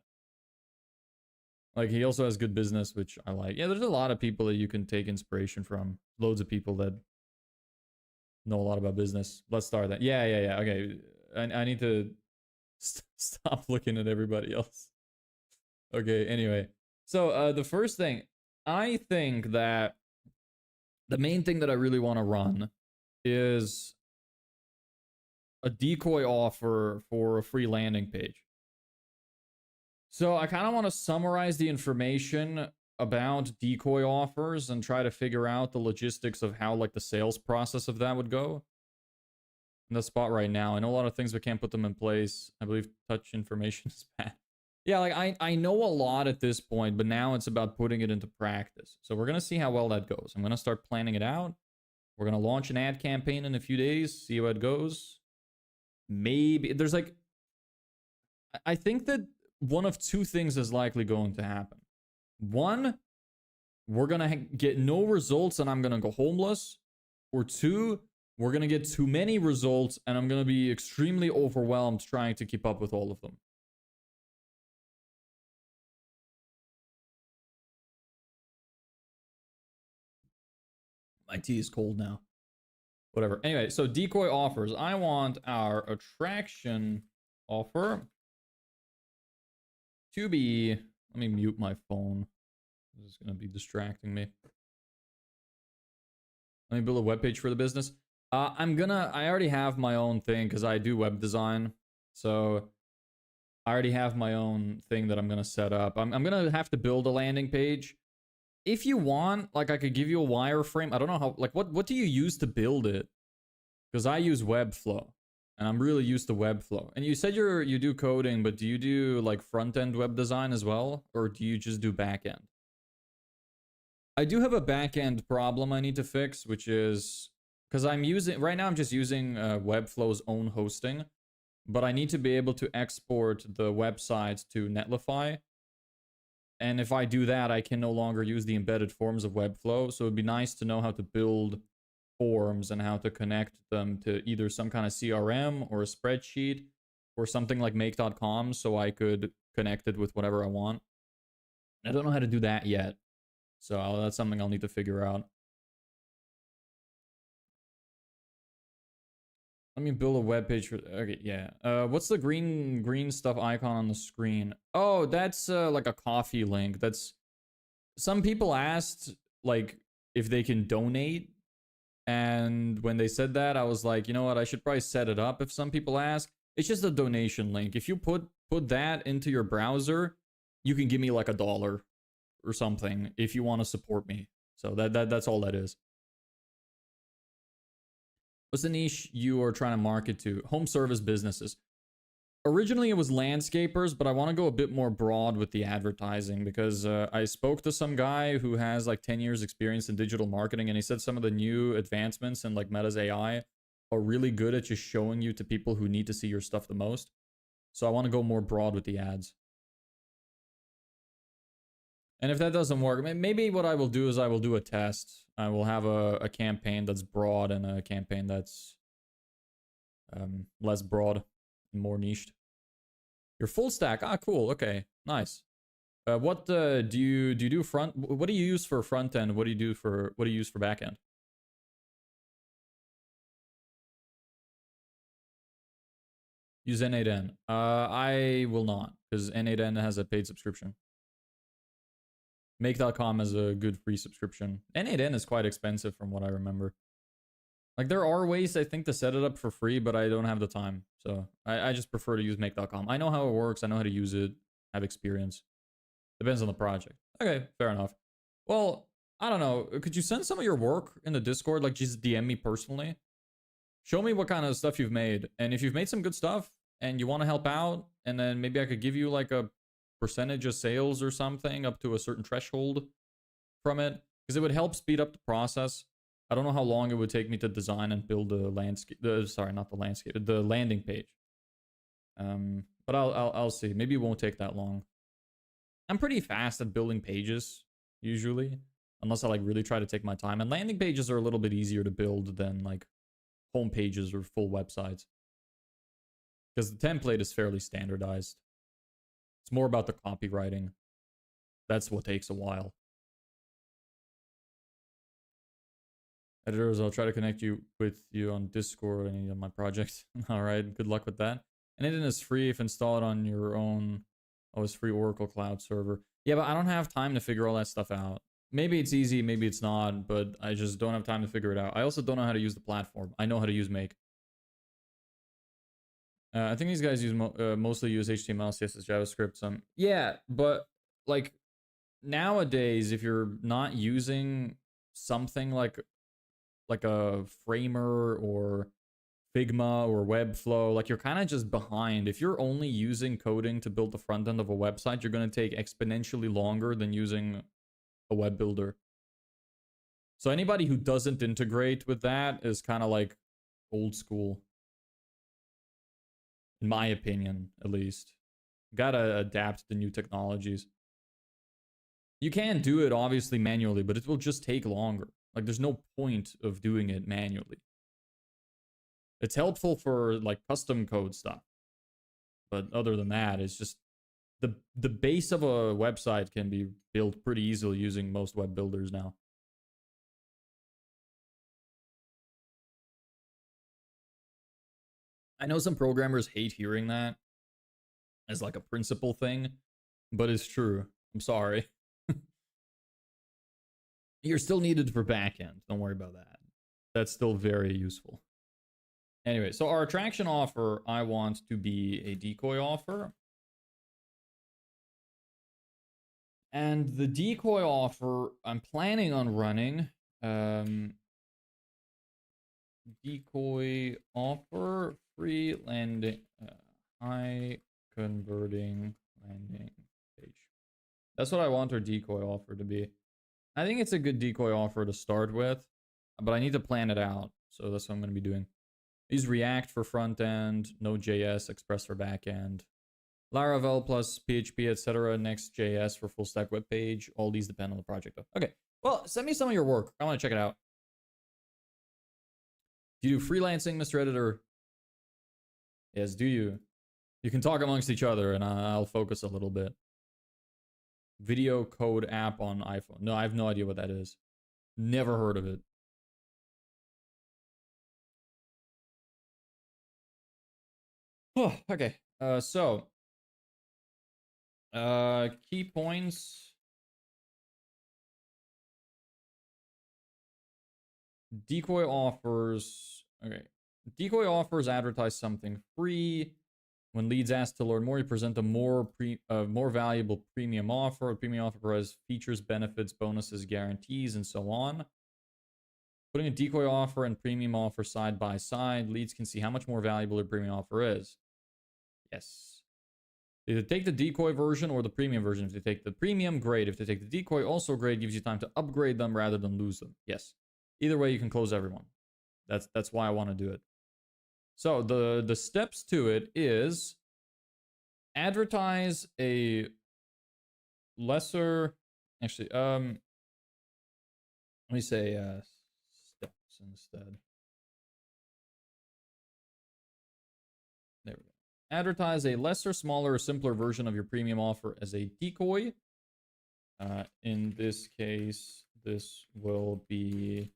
Like, he also has good business, which I like. Yeah, there's a lot of people that you can take inspiration from. Loads of people that know a lot about business. Let's start that. Yeah. Okay. I need to stop looking at everybody else. Okay, anyway. So, the first thing, I think that the main thing that I really want to run is a decoy offer for a free landing page. So I kind of want to summarize the information about decoy offers and try to figure out the logistics of how like the sales process of that would go. In the spot right now, I know a lot of things, but can't put them in place. I believe touch information is bad. Yeah, like I know a lot at this point, but now it's about putting it into practice. So we're going to see how well that goes. I'm going to start planning it out. We're going to launch an ad campaign in a few days, see how it goes. Maybe there's like, I think that one of two things is likely going to happen. One, we're going to get no results and I'm going to go homeless. Or two, we're going to get too many results and I'm going to be extremely overwhelmed trying to keep up with all of them. My tea is cold now. Whatever. Anyway, so decoy offers. I want our attraction offer to be... Let me mute my phone. This is going to be distracting me. Let me build a web page for the business. I already have my own thing because I do web design. So I already have my own thing that I'm going to set up. I'm going to have to build a landing page. If you want, like, I could give you a wireframe. I don't know how, like, what do you use to build it? Because I use Webflow, and I'm really used to Webflow. And you said you do coding, but do you do, like, front-end web design as well? Or do you just do back-end? I do have a back-end problem I need to fix, which is, because right now I'm just using Webflow's own hosting, but I need to be able to export the websites to Netlify. And if I do that, I can no longer use the embedded forms of Webflow. So it'd be nice to know how to build forms and how to connect them to either some kind of CRM or a spreadsheet or something like make.com so I could connect it with whatever I want. I don't know how to do that yet. So that's something I'll need to figure out. Let me build a web page for... Okay, yeah. What's the green stuff icon on the screen? Oh, that's like a coffee link. That's... Some people asked, like, if they can donate. And when they said that, I was like, you know what? I should probably set it up if some people ask. It's just a donation link. If you put that into your browser, you can give me like $1 or something if you want to support me. So that's all that is. What's the niche you are trying to market to? Home service businesses. Originally, it was landscapers, but I want to go a bit more broad with the advertising because I spoke to some guy who has like 10 years experience in digital marketing, and he said some of the new advancements in like Meta's AI are really good at just showing you to people who need to see your stuff the most. So I want to go more broad with the ads. And if that doesn't work, maybe what I will do is I will do a test. I will have a campaign that's broad and a campaign that's less broad and more niched. Your full stack. Ah, cool. Okay, nice. What do you do front? What do you use for front end? What do you use for back end? Use N8N. I will not because N8N has a paid subscription. Make.com has a good free subscription. N8N is quite expensive from what I remember. Like, there are ways, I think, to set it up for free, but I don't have the time. So I just prefer to use make.com. I know how it works. I know how to use it. I have experience. Depends on the project. Okay, fair enough. Well, I don't know. Could you send some of your work in the Discord? Like, just DM me personally. Show me what kind of stuff you've made. And if you've made some good stuff and you want to help out, and then maybe I could give you like a percentage of sales or something up to a certain threshold from it, because it would help speed up the process. I don't know how long it would take me to design and build the landscape. Sorry, not the landscape, the landing page. But I'll see. Maybe it won't take that long. I'm pretty fast at building pages usually, unless I like really try to take my time. And landing pages are a little bit easier to build than like home pages or full websites, because the template is fairly standardized. It's more about the copywriting. That's what takes a while. Editors, I'll try to connect you with you on Discord or any of my projects. All right, good luck with that. Anything is free if installed on your own. Oh, it's free Oracle Cloud server. Yeah, but I don't have time to figure all that stuff out. Maybe it's easy, maybe it's not, but I just don't have time to figure it out. I also don't know how to use the platform. I know how to use Make. I think these guys use mostly use HTML, CSS, JavaScript. Yeah, but like nowadays, if you're not using something like a Framer or Figma or Webflow, like you're kind of just behind. If you're only using coding to build the front end of a website, you're going to take exponentially longer than using a web builder. So anybody who doesn't integrate with that is kind of like old school, in my opinion, at least. Gotta adapt to new technologies. You can do it obviously manually, but it will just take longer. Like there's no point of doing it manually. It's helpful for like custom code stuff, but other than that, it's just the base of a website can be built pretty easily using most web builders now. I know some programmers hate hearing that as like a principle thing, but it's true. I'm sorry. You're still needed for backend. Don't worry about that. That's still very useful. Anyway, so our attraction offer, I want to be a decoy offer. And the decoy offer, I'm planning on running decoy offer free landing, high converting landing page. That's what I want our decoy offer to be. I think it's a good decoy offer to start with, but I need to plan it out. So that's what I'm going to be doing. Use React for front end, Node.js, Express for back end, Laravel plus PHP, etc. Next.js for full stack web page. All these depend on the project though. Okay, well, send me some of your work. I want to check it out. Do you do freelancing, Mr. Editor? Yes, do you? You can talk amongst each other and I'll focus a little bit. Video code app on iPhone. No, I have no idea what that is. Never heard of it. Oh, okay. Key points. Decoy offers. Okay. Decoy offers advertise something free. When leads ask to learn more, you present a more valuable premium offer. A premium offer provides features, benefits, bonuses, guarantees, and so on. Putting a decoy offer and premium offer side by side, leads can see how much more valuable your premium offer is. Yes. Either take the decoy version or the premium version. If they take the premium, great. If they take the decoy, also great. Gives you time to upgrade them rather than lose them. Yes. Either way, you can close everyone. That's why I want to do it. So the steps to it is advertise a lesser, actually, let me say steps instead. There we go. Advertise a lesser, smaller, or simpler version of your premium offer as a decoy. In this case, this will be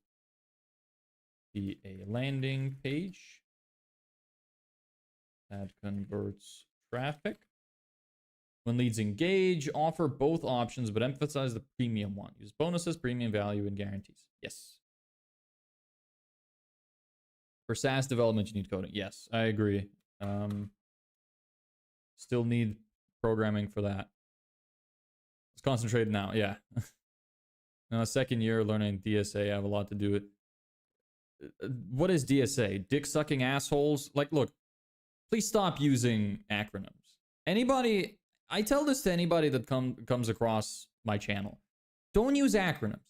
a landing page that converts traffic. When leads engage, offer both options, but emphasize the premium one. Use bonuses, premium value, and guarantees. Yes. For SaaS development, you need coding. Yes, I agree. Still need programming for that. Let's concentrate now. Yeah. Now, second year learning DSA, I have a lot to do with. What is DSA? Dick sucking assholes? Like, look, please stop using acronyms. Anybody, I tell this to anybody that comes across my channel. Don't use acronyms.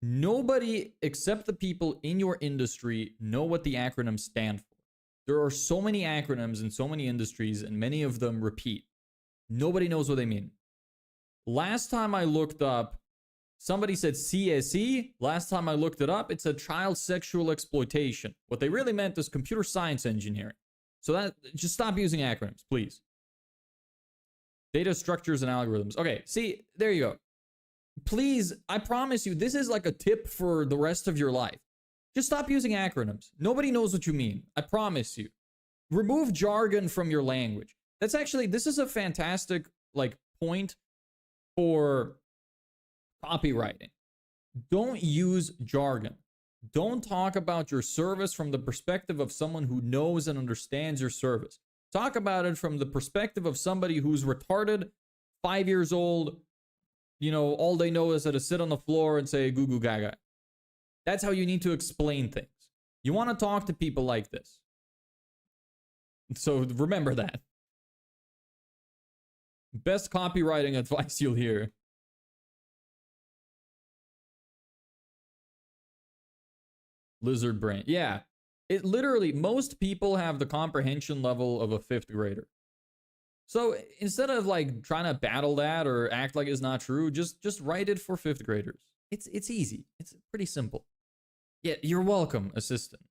Nobody except the people in your industry know what the acronyms stand for. There are so many acronyms in so many industries, and many of them repeat. Nobody knows what they mean. Last time I looked up, somebody said CSE. Last time I looked it up, it said child sexual exploitation. What they really meant is computer science engineering. So that, just stop using acronyms, please. Data structures and algorithms. Okay, see, there you go. Please, I promise you, this is like a tip for the rest of your life. Just stop using acronyms. Nobody knows what you mean. I promise you. Remove jargon from your language. That's actually, this is a fantastic like point for copywriting. Don't use jargon. Don't talk about your service from the perspective of someone who knows and understands your service. Talk about it from the perspective of somebody who's retarded, 5 years old. You know, all they know is how to sit on the floor and say goo goo gaga. That's how you need to explain things. You want to talk to people like this. So remember that. Best copywriting advice you'll hear. Lizard brain. Yeah. It literally, most people have the comprehension level of a 5th grader. So instead of like trying to battle that or act like it's not true, just write it for 5th graders. It's easy. It's pretty simple. Yeah, you're welcome, assistant.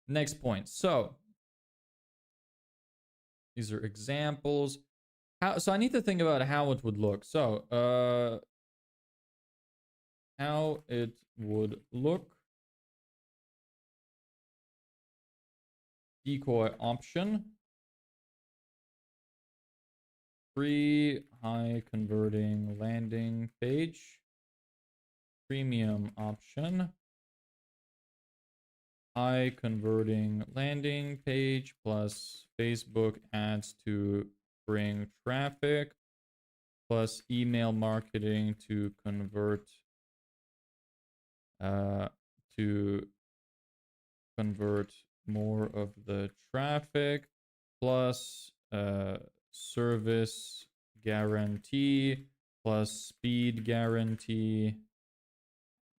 Next point. So these are examples. So I need to think about how it would look. So how it would look. Decoy option. Free high converting landing page. Premium option. High converting landing page plus Facebook ads to bring traffic plus email marketing to convert more of the traffic plus service guarantee plus speed guarantee,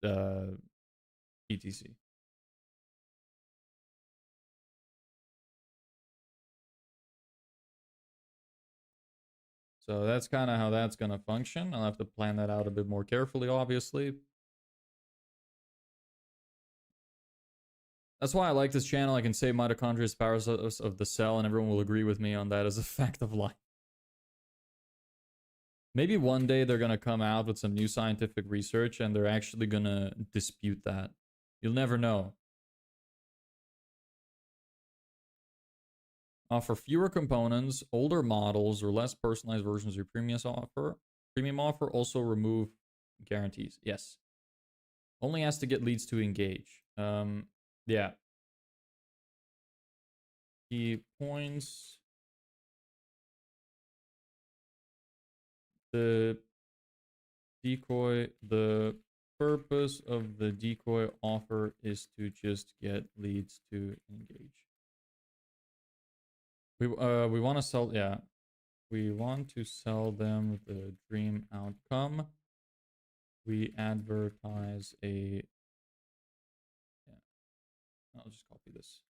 etc. So that's kind of how that's going to function. I'll have to plan that out a bit more carefully, obviously. That's why I like this channel. I can say mitochondria is powers of the cell, and everyone will agree with me on that as a fact of life. Maybe one day they're going to come out with some new scientific research, and they're actually going to dispute that. You'll never know. Offer fewer components, older models, or less personalized versions of your premium offer. Also remove guarantees. Yes. Only has to get leads to engage. Yeah. Key points. The purpose of the decoy offer is to just get leads to engage. We want to sell, yeah. We want to sell them the dream outcome. We advertise a, yeah. I'll just copy this.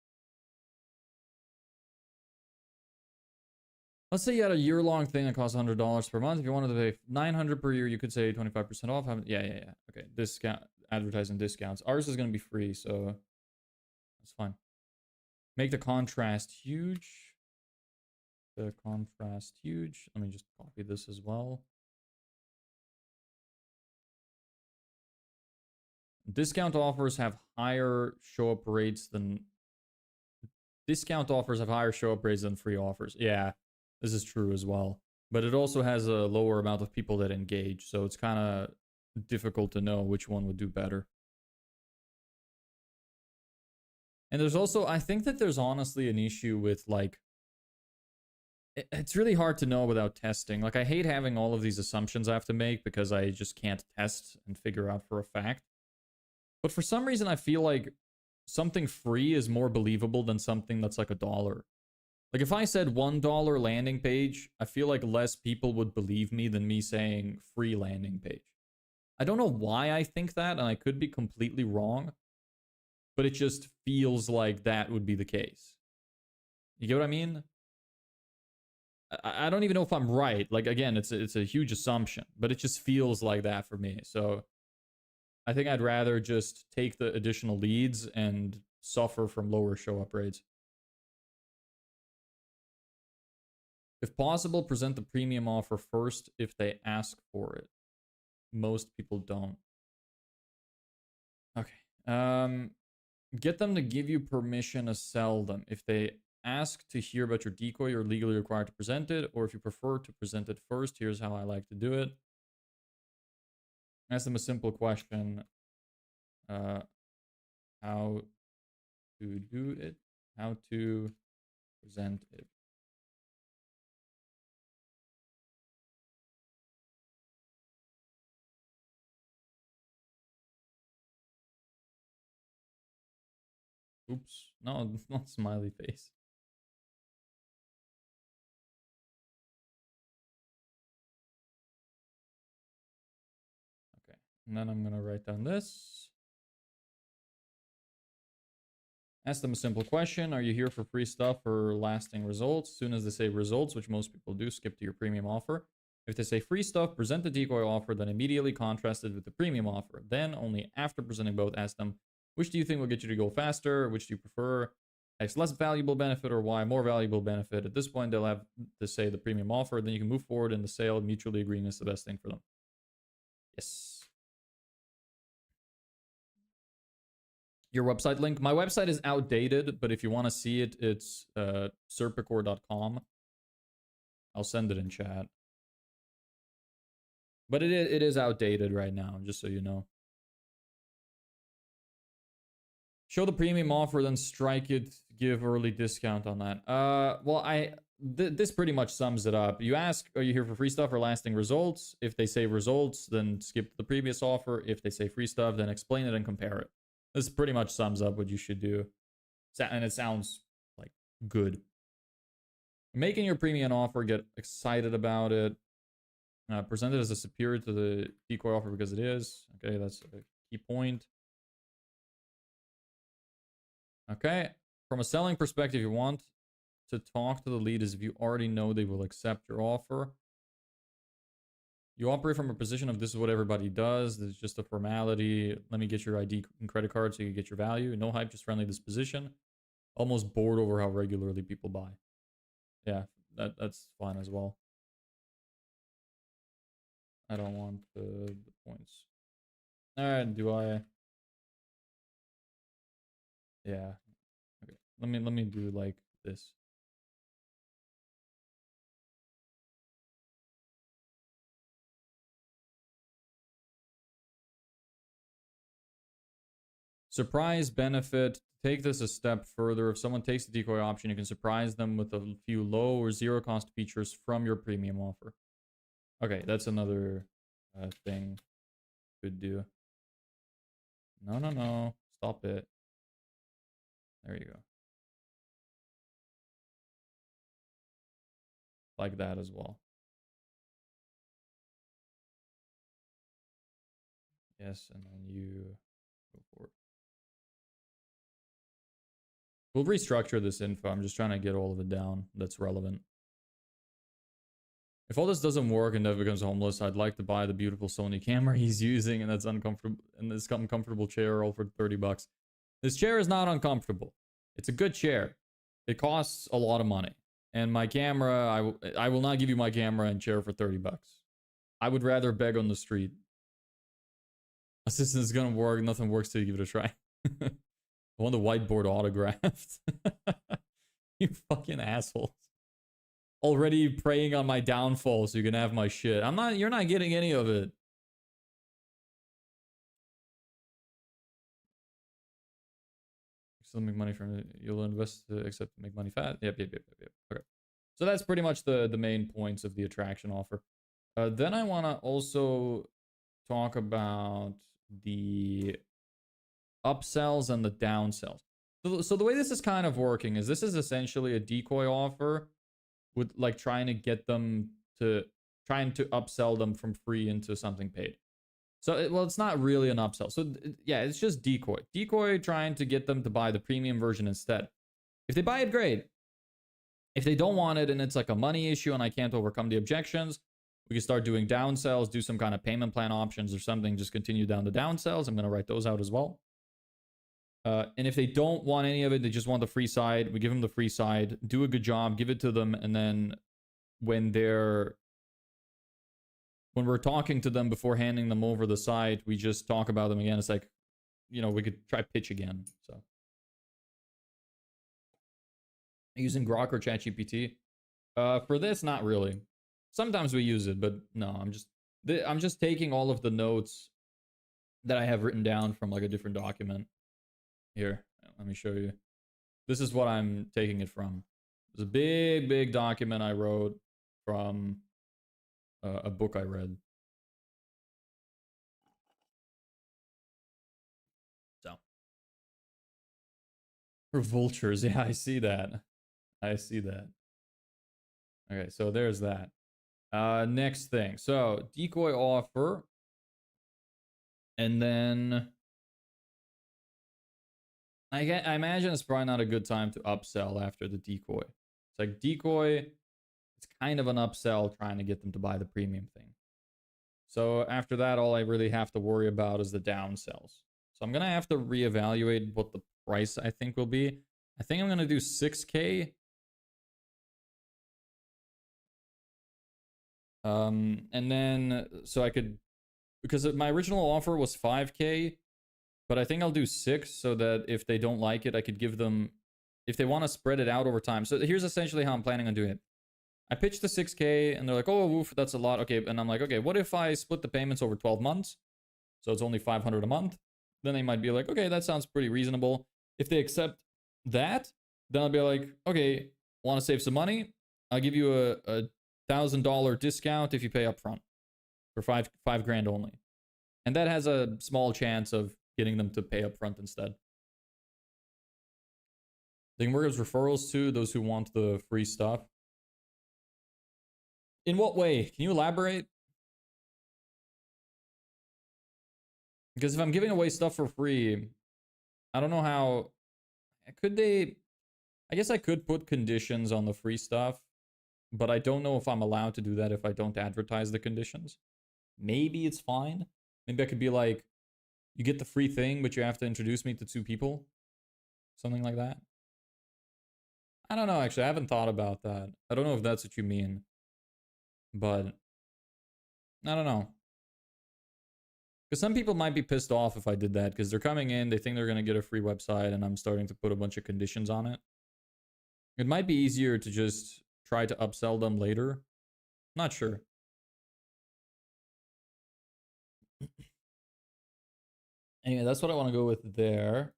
Let's say you had a year-long thing that costs $100 per month. If you wanted to pay $900 per year, you could say 25% off. Yeah. Okay, discount, advertising discounts. Ours is going to be free, so that's fine. Make the contrast huge. The contrast huge. Let me just copy this as well. Discount offers have higher show-up rates than... Discount offers have higher show-up rates than free offers. Yeah. This is true as well. But it also has a lower amount of people that engage. So it's kind of difficult to know which one would do better. And there's also, I think that there's honestly an issue with like, it's really hard to know without testing. Like I hate having all of these assumptions I have to make because I just can't test and figure out for a fact. But for some reason, I feel like something free is more believable than something that's like $1. Like if I said $1 landing page, I feel like less people would believe me than me saying free landing page. I don't know why I think that, and I could be completely wrong, but it just feels like that would be the case. You get what I mean? I don't even know if I'm right. Like, again, it's a huge assumption, but it just feels like that for me. So I think I'd rather just take the additional leads and suffer from lower show up rates. If possible, present the premium offer first if they ask for it. Most people don't. Okay. Get them to give you permission to sell them. If they ask to hear about your decoy, you're legally required to present it, or if you prefer to present it first, here's how I like to do it. Ask them a simple question. How to do it, how to present it. Oops, no, not smiley face. Okay, and then I'm gonna write down this. Ask them a simple question. Are you here for free stuff or lasting results? As soon as they say results, which most people do, skip to your premium offer. If they say free stuff, present the decoy offer, then immediately contrast it with the premium offer. Then, only after presenting both, ask them, which do you think will get you to go faster? Which do you prefer? X less valuable benefit or Y more valuable benefit? At this point, they'll have to say the premium offer. Then you can move forward in the sale, mutually agreeing is the best thing for them. Yes. Your website link. My website is outdated, but if you want to see it, it's serpicore.com. I'll send it in chat. But it is outdated right now, just so you know. Show the premium offer, then strike it, give early discount on that. Well, this pretty much sums it up. You ask, are you here for free stuff or lasting results? If they say results, then skip the previous offer. If they say free stuff, then explain it and compare it. This pretty much sums up what you should do. And it sounds like good. Making your premium offer, get excited about it. Present it as a superior to the decoy offer because it is. Okay, that's a key point. Okay, from a selling perspective, you want to talk to the lead as if you already know they will accept your offer. You operate from a position of this is what everybody does. This is just a formality. Let me get your ID and credit card so you can get your value. No hype, just friendly disposition. Almost bored over how regularly people buy. Yeah, that's fine as well. I don't want the points. All right, do I? Yeah. Okay. Let me do like this. Surprise benefit. Take this a step further. If someone takes the decoy option, you can surprise them with a few low or zero cost features from your premium offer. Okay, that's another thing could do. No. Stop it. There you go. Like that as well. Yes, and then you go for it. We'll restructure this info. I'm just trying to get all of it down that's relevant. If all this doesn't work and Dev becomes homeless, I'd like to buy the beautiful Sony camera he's using and that's uncomfortable and this uncomfortable chair all for 30 bucks. This chair is not uncomfortable. It's a good chair. It costs a lot of money. And my camera, I will not give you my camera and chair for 30 bucks. I would rather beg on the street. Assistant is gonna work. Nothing works till you give it a try. I want the whiteboard autographed. You fucking assholes. Already preying on my downfall so you can have my shit. You're not getting any of it. Still make money from it. You'll invest except to make money fast. Yep. Okay. So that's pretty much the main points of the attraction offer. Then I want to also talk about the upsells and the downsells. So the way this is kind of working is this is essentially a decoy offer with like trying to upsell them from free into something paid. So, well, it's not really an upsell. So, yeah, it's just decoy. Decoy trying to get them to buy the premium version instead. If they buy it, great. If they don't want it and it's like a money issue and I can't overcome the objections, we can start doing downsells, do some kind of payment plan options or something, just continue down the downsells. I'm going to write those out as well. And if they don't want any of it, they just want the free side, we give them the free side, do a good job, give it to them, and then when we're talking to them before handing them over the site, we just talk about them again. It's like, you know, we could try pitch again. So using Grok or ChatGPT. For this, not really. Sometimes we use it, but no, I'm just taking all of the notes that I have written down from like a different document. Here, let me show you. This is what I'm taking it from. It's a big document I wrote from a book I read. So, for vultures, yeah, I see that. I see that. Okay, so there's that. Next thing. So, decoy offer. And then I imagine it's probably not a good time to upsell after the decoy. It's like decoy, it's kind of an upsell trying to get them to buy the premium thing. So after that, all I really have to worry about is the downsells. So I'm going to have to reevaluate what the price I think will be. I think I'm going to do 6K. And then, so I could, because my original offer was 5K, but I think I'll do 6 so that if they don't like it, I could give them, if they want to spread it out over time. So here's essentially how I'm planning on doing it. I pitched the 6K and they're like, oh, woof, that's a lot. Okay. And I'm like, okay, what if I split the payments over 12 months? So it's only 500 a month. Then they might be like, okay, that sounds pretty reasonable. If they accept that, then I'll be like, okay, want to save some money? I'll give you a $1,000 discount if you pay up front for five grand only. And that has a small chance of getting them to pay up front instead. They can work as referrals too, those who want the free stuff. In what way? Can you elaborate? Because if I'm giving away stuff for free, I don't know how... Could they... I guess I could put conditions on the free stuff, but I don't know if I'm allowed to do that if I don't advertise the conditions. Maybe it's fine. Maybe I could be like, you get the free thing, but you have to introduce me to 2 people. Something like that. I don't know, actually. I haven't thought about that. I don't know if that's what you mean. But I don't know. Because some people might be pissed off if I did that, because they're coming in, they think they're going to get a free website, and I'm starting to put a bunch of conditions on it. It might be easier to just try to upsell them later. Not sure. Anyway, that's what I want to go with there.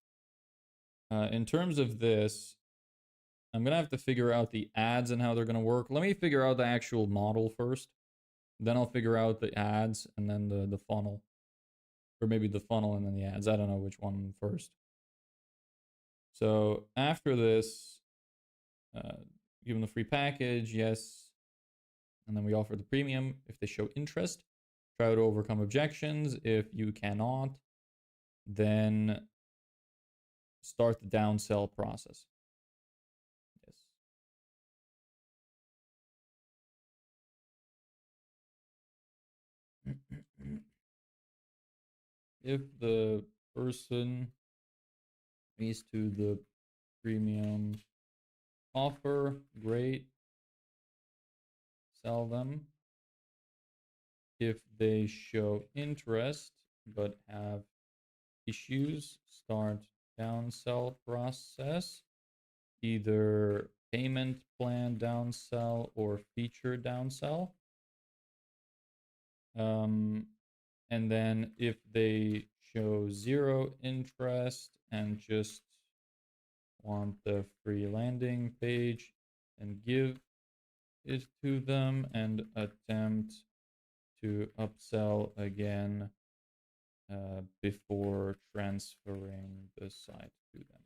In terms of this, I'm going to have to figure out the ads and how they're going to work. Let me figure out the actual model first. Then I'll figure out the ads and then the funnel. Or maybe the funnel and then the ads. I don't know which one first. So after this, give them the free package, yes. And then we offer the premium if they show interest. Try to overcome objections. If you cannot, then start the downsell process. Yes. If the person agrees to the premium offer, great. Sell them. If they show interest but have issues, start downsell process. Either payment plan downsell or feature downsell. And then if they show 0 interest and just want the free landing page, and give it to them and attempt to upsell again before transferring the site to them.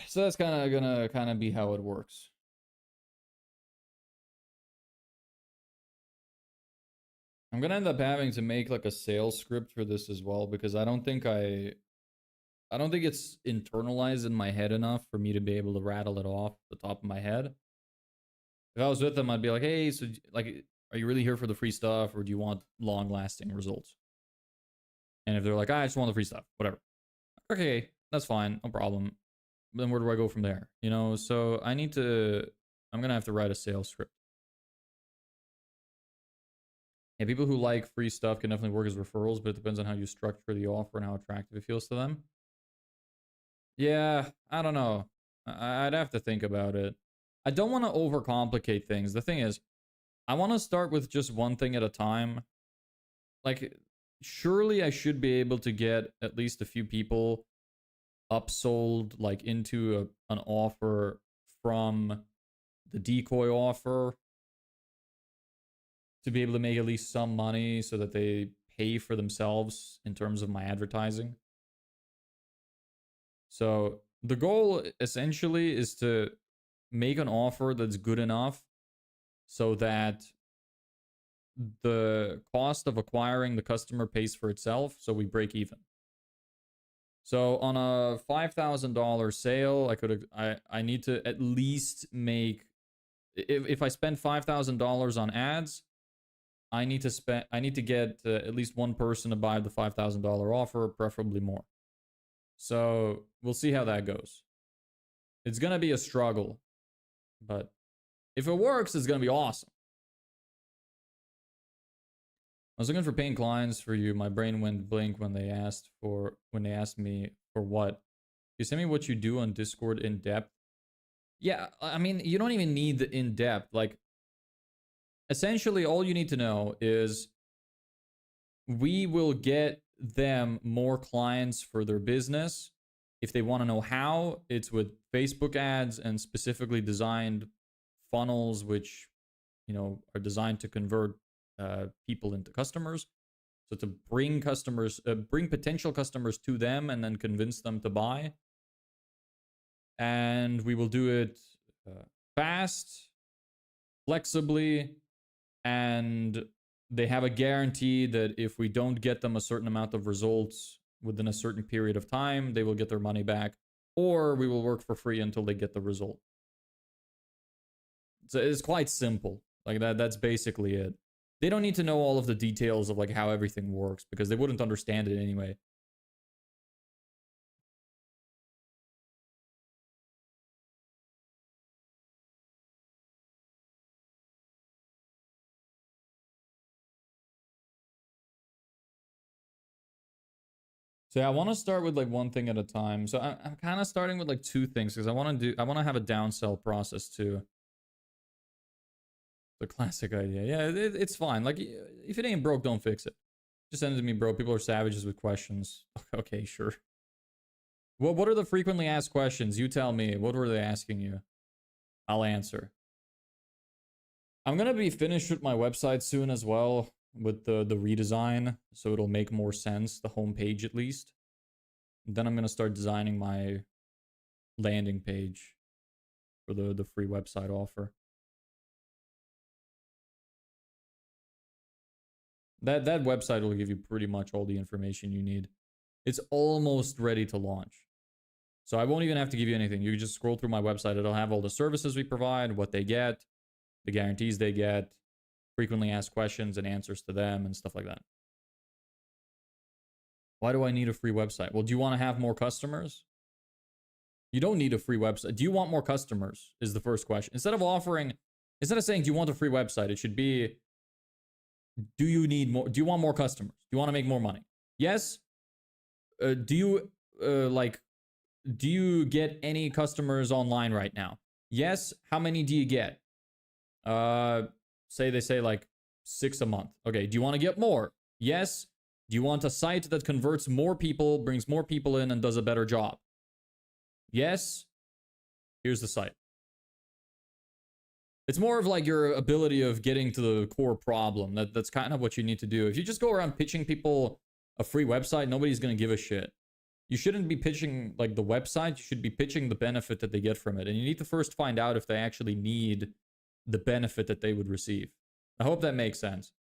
So that's gonna be how it works. I'm gonna end up having to make like a sales script for this as well because I don't think it's internalized in my head enough for me to be able to rattle it off the top of my head. If I was with them, I'd be like, "Hey, so like, are you really here for the free stuff, or do you want long-lasting results?" And if they're like, "I just want the free stuff," whatever. Okay, that's fine, no problem. Then where do I go from there? You know, so I'm gonna have to write a sales script. And people who like free stuff can definitely work as referrals, but it depends on how you structure the offer and how attractive it feels to them. Yeah, I don't know. I'd have to think about it. I don't want to overcomplicate things. The thing is, I want to start with just one thing at a time. Like, surely I should be able to get at least a few people upsold, like, into an offer from the decoy offer to be able to make at least some money so that they pay for themselves in terms of my advertising. So the goal essentially is to make an offer that's good enough so that the cost of acquiring the customer pays for itself, so we break even. So on a $5,000 sale, I need to at least make, if I spend $5,000 on ads, I need to get at least one person to buy the $5,000 offer, preferably more. So we'll see how that goes. It's gonna be a struggle, but if it works, it's gonna be awesome. I was looking for paying clients for you. My brain went blank when they asked me for what. You send me what you do on Discord in depth. Yeah, I mean, you don't even need the in depth. Like, essentially, all you need to know is we will get them more clients for their business. If they want to know how, it's with Facebook ads and specifically designed funnels, which, you know, are designed to convert people into customers. So to bring potential customers to them and then convince them to buy. And we will do it fast, flexibly, and they have a guarantee that if we don't get them a certain amount of results within a certain period of time, they will get their money back, or we will work for free until they get the result. So it's quite simple. Like that's basically it. They don't need to know all of the details of like how everything works because they wouldn't understand it anyway. So yeah, I want to start with like one thing at a time. So I'm kind of starting with like two things because I want to have a downsell process too. The classic idea. Yeah, it's fine. Like, if it ain't broke, don't fix it. Just send it to me, bro. People are savages with questions. Okay, sure. What are the frequently asked questions? You tell me. What were they asking you? I'll answer. I'm gonna be finished with my website soon as well with the redesign, so it'll make more sense, the homepage at least. And then I'm gonna start designing my landing page for the free website offer. That website will give you pretty much all the information you need. It's almost ready to launch. So I won't even have to give you anything. You just scroll through my website. It'll have all the services we provide, what they get, the guarantees they get, frequently asked questions and answers to them, and stuff like that. Why do I need a free website? Well, do you want to have more customers? You don't need a free website. Do you want more customers? Is the first question. Instead of saying, do you want a free website? It should be, do you need more? Do you want more customers? Do you want to make more money? Yes. Do you get any customers online right now? Yes. How many do you get? They say like 6 a month. Okay. Do you want to get more? Yes. Do you want a site that converts more people, brings more people in, and does a better job? Yes. Here's the site. It's more of like your ability of getting to the core problem. That's kind of what you need to do. If you just go around pitching people a free website, nobody's going to give a shit. You shouldn't be pitching like the website. You should be pitching the benefit that they get from it. And you need to first find out if they actually need the benefit that they would receive. I hope that makes sense.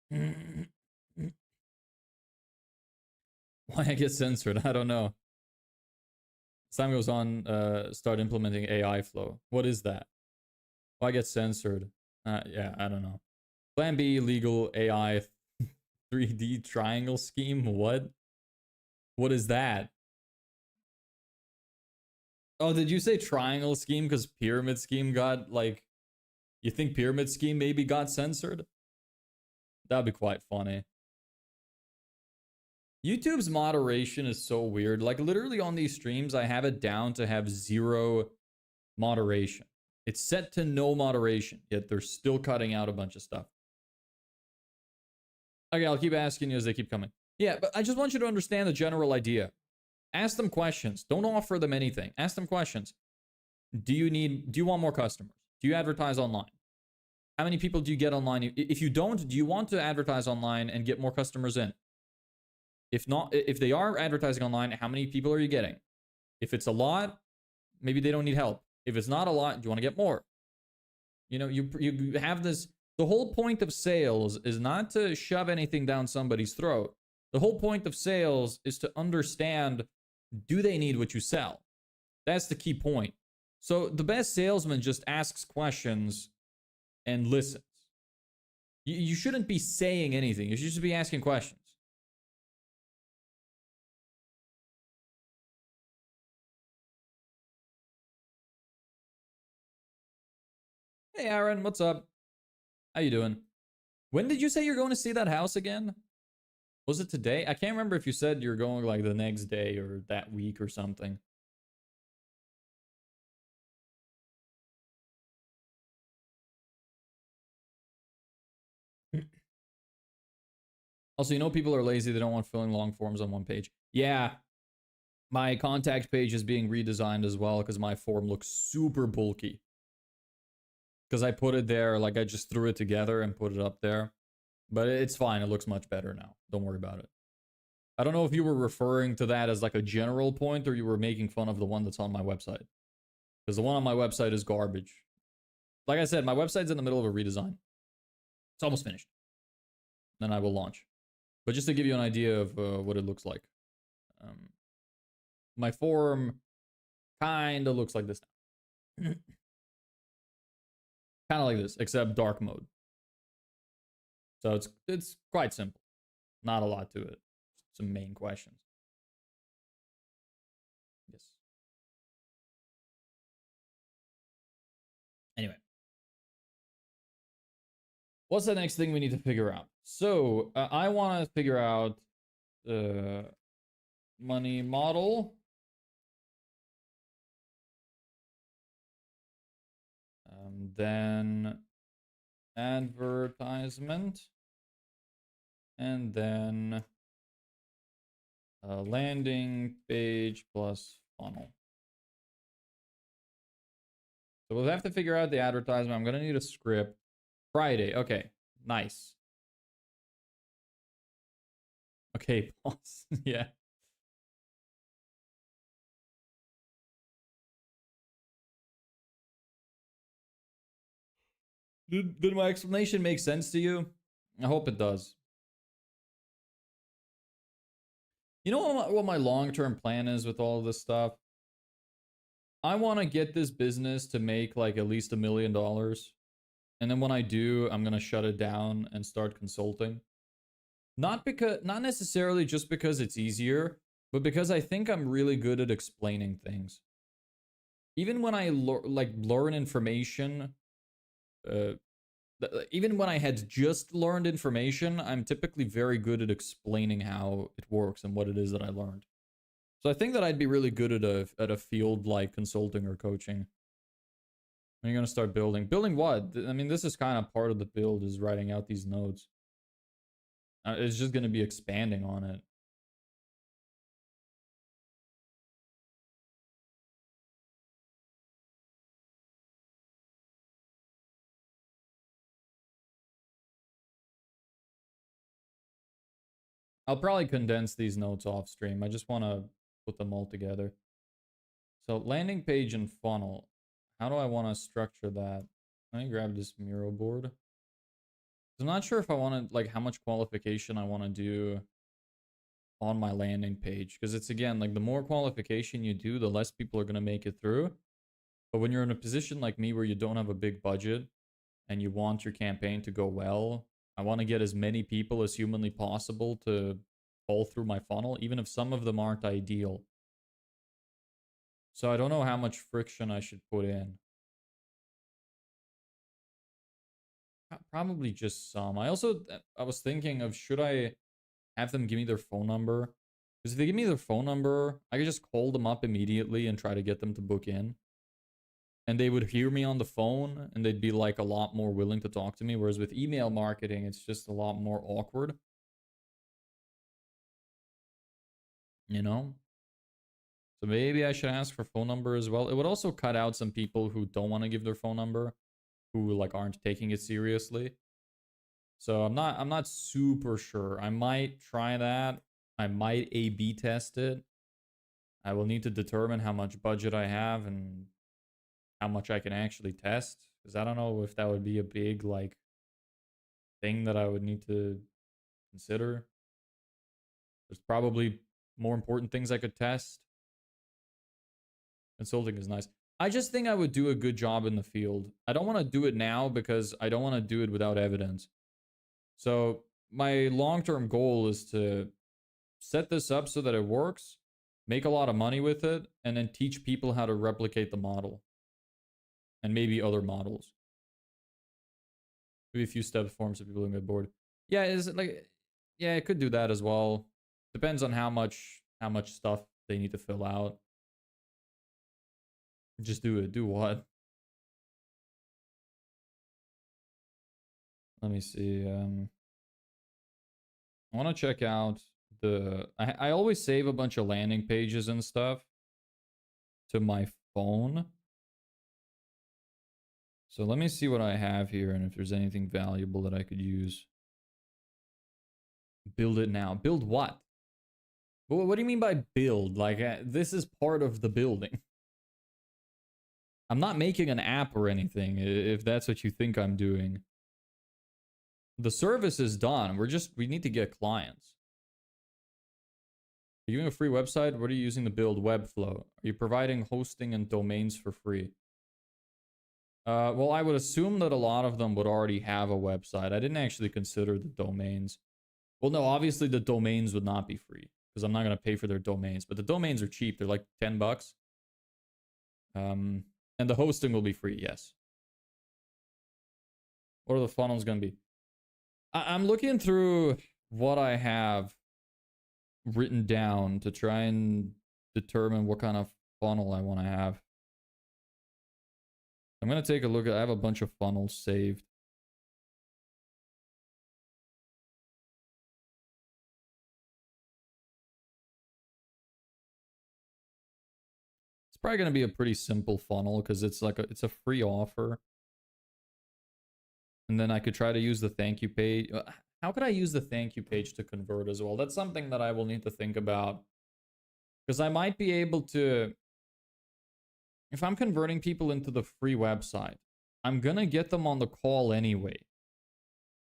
Why I get censored, I don't know. As time goes on, start implementing AI flow. What is that? Why get censored? Yeah, I don't know. Plan B, legal AI 3D triangle scheme. What? What is that? Oh, did you say triangle scheme because pyramid scheme got like, you think pyramid scheme maybe got censored? That'd be quite funny. YouTube's moderation is so weird. Like literally on these streams, I have it down to have 0 moderation. It's set to no moderation, yet they're still cutting out a bunch of stuff. Okay, I'll keep asking you as they keep coming. Yeah, but I just want you to understand the general idea. Ask them questions. Don't offer them anything. Ask them questions. Do you want more customers? Do you advertise online? How many people do you get online? If you don't, do you want to advertise online and get more customers in? If not, if they are advertising online, how many people are you getting? If it's a lot, maybe they don't need help. If it's not a lot, do you want to get more? You know, you have this. The whole point of sales is not to shove anything down somebody's throat. The whole point of sales is to understand, do they need what you sell? That's the key point. So the best salesman just asks questions and listens. You shouldn't be saying anything. You should just be asking questions. Hey, Aaron, what's up? How you doing? When did you say you're going to see that house again? Was it today? I can't remember if you said you're going like the next day or that week or something. Also, you know people are lazy. They don't want filling long forms on one page. Yeah, my contact page is being redesigned as well because my form looks super bulky. Because I put it there, like I just threw it together and put it up there. But it's fine. It looks much better now. Don't worry about it. I don't know if you were referring to that as like a general point or you were making fun of the one that's on my website. Because the one on my website is garbage. Like I said, my website's in the middle of a redesign. It's almost finished. Then I will launch. But just to give you an idea of what it looks like. My form kind of looks like this now. Kind of like this, except dark mode. So it's quite simple. Not a lot to it. Some main questions. Yes. Anyway. What's the next thing we need to figure out? So I want to figure out the money model. Then advertisement. And then landing page plus funnel. So we'll have to figure out the advertisement. I'm going to need a script. Friday. Okay. Nice. Okay. Pause. Yeah. Did my explanation make sense to you? I hope it does. You know what my long-term plan is with all of this stuff? I want to get this business to make like at least $1 million. And then when I do, I'm going to shut it down and start consulting. Not necessarily just because it's easier, but because I think I'm really good at explaining things. Even when I learn information, even when I had just learned information, I'm typically very good at explaining how it works and what it is that I learned. So I think that I'd be really good at a field like consulting or coaching. When you're gonna start building. Building what? I mean, this is kind of part of the build, is writing out these nodes. It's just gonna be expanding on it. I'll probably condense these notes off stream. I just want to put them all together. So landing page and funnel. How do I want to structure that? Let me grab this Miro board. I'm not sure if I want to, like, how much qualification I want to do on my landing page. Because it's, again, like, the more qualification you do, the less people are going to make it through. But when you're in a position like me where you don't have a big budget and you want your campaign to go well, I want to get as many people as humanly possible to fall through my funnel, even if some of them aren't ideal. So I don't know how much friction I should put in. Probably just some. I was thinking of, should I have them give me their phone number? Because if they give me their phone number, I could just call them up immediately and try to get them to book in. And they would hear me on the phone and they'd be like a lot more willing to talk to me. Whereas with email marketing, it's just a lot more awkward. You know? So maybe I should ask for phone number as well. It would also cut out some people who don't want to give their phone number, who like aren't taking it seriously. So I'm not super sure. I might try that. I might A/B test it. I will need to determine how much budget I have and how much I can actually test, because I don't know if that would be a big like thing that I would need to consider. There's probably more important things I could test. Consulting is nice. I just think I would do a good job in the field. I don't want to do it now because I don't want to do it without evidence. So my long-term goal is to set this up so that it works, make a lot of money with it, and then teach people how to replicate the model. And maybe other models. Maybe a few step forms so people don't get bored. Yeah, is it like, yeah, it could do that as well. Depends on how much stuff they need to fill out. Just do it. Do what? Let me see. I want to check out the... I always save a bunch of landing pages and stuff to my phone. So let me see what I have here and if there's anything valuable that I could use. Build it now. Build what? What do you mean by build? Like, this is part of the building. I'm not making an app or anything, if that's what you think I'm doing. The service is done. We need to get clients. Are you using a free website? What are you using to build Webflow? Are you providing hosting and domains for free? Well, I would assume that a lot of them would already have a website. I didn't actually consider the domains. Well, no, obviously the domains would not be free because I'm not going to pay for their domains, but the domains are cheap. They're like 10 bucks. And the hosting will be free, yes. What are the funnels going to be? I'm looking through what I have written down to try and determine what kind of funnel I want to have. I'm going to take a look. I have a bunch of funnels saved. It's probably going to be a pretty simple funnel because it's like it's a free offer. And then I could try to use the thank you page. How could I use the thank you page to convert as well? That's something that I will need to think about. Because I might be able to... If I'm converting people into the free website, I'm going to get them on the call anyway.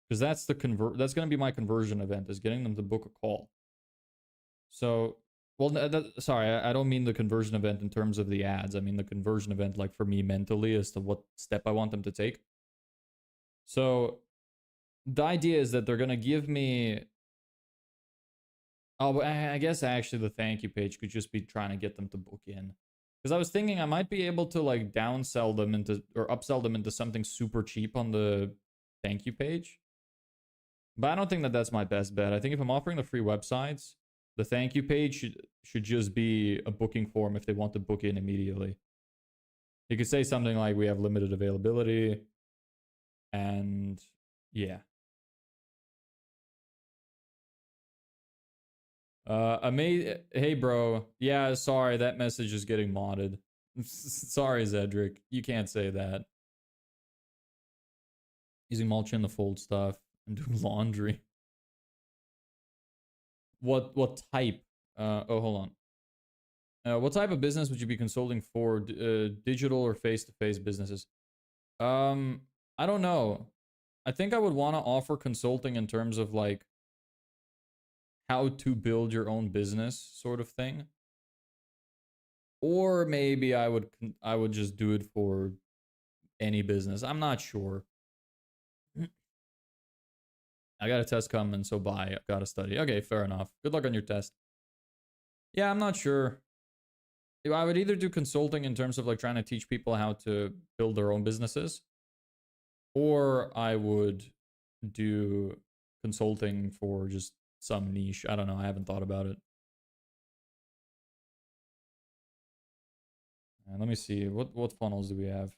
Because that's that's going to be my conversion event, is getting them to book a call. So, well, sorry, I don't mean the conversion event in terms of the ads. I mean the conversion event, like for me mentally, as to what step I want them to take. So, the idea is that they're going to give me... Oh, I guess actually the thank you page could just be trying to get them to book in. Because I was thinking I might be able to like downsell them into, or upsell them into something super cheap on the thank you page. But I don't think that that's my best bet. I think if I'm offering the free websites, the thank you page should just be a booking form if they want to book in immediately. You could say something like, we have limited availability. And yeah. Hey bro, yeah, sorry, that message is getting modded. Sorry, Zedric, you can't say that. Using mulch in the fold stuff and doing laundry. What type? Oh, hold on. What type of business would you be consulting for? Digital or face-to-face businesses? Um, I don't know. I think I would want to offer consulting in terms of like how to build your own business sort of thing. Or maybe I would just do it for any business. I'm not sure. I got a test coming, so bye. I gotta study. Okay, fair enough. Good luck on your test. Yeah, I'm not sure. I would either do consulting in terms of like trying to teach people how to build their own businesses, or I would do consulting for just some niche. I don't know. I haven't thought about it. Let me see. What funnels do we have?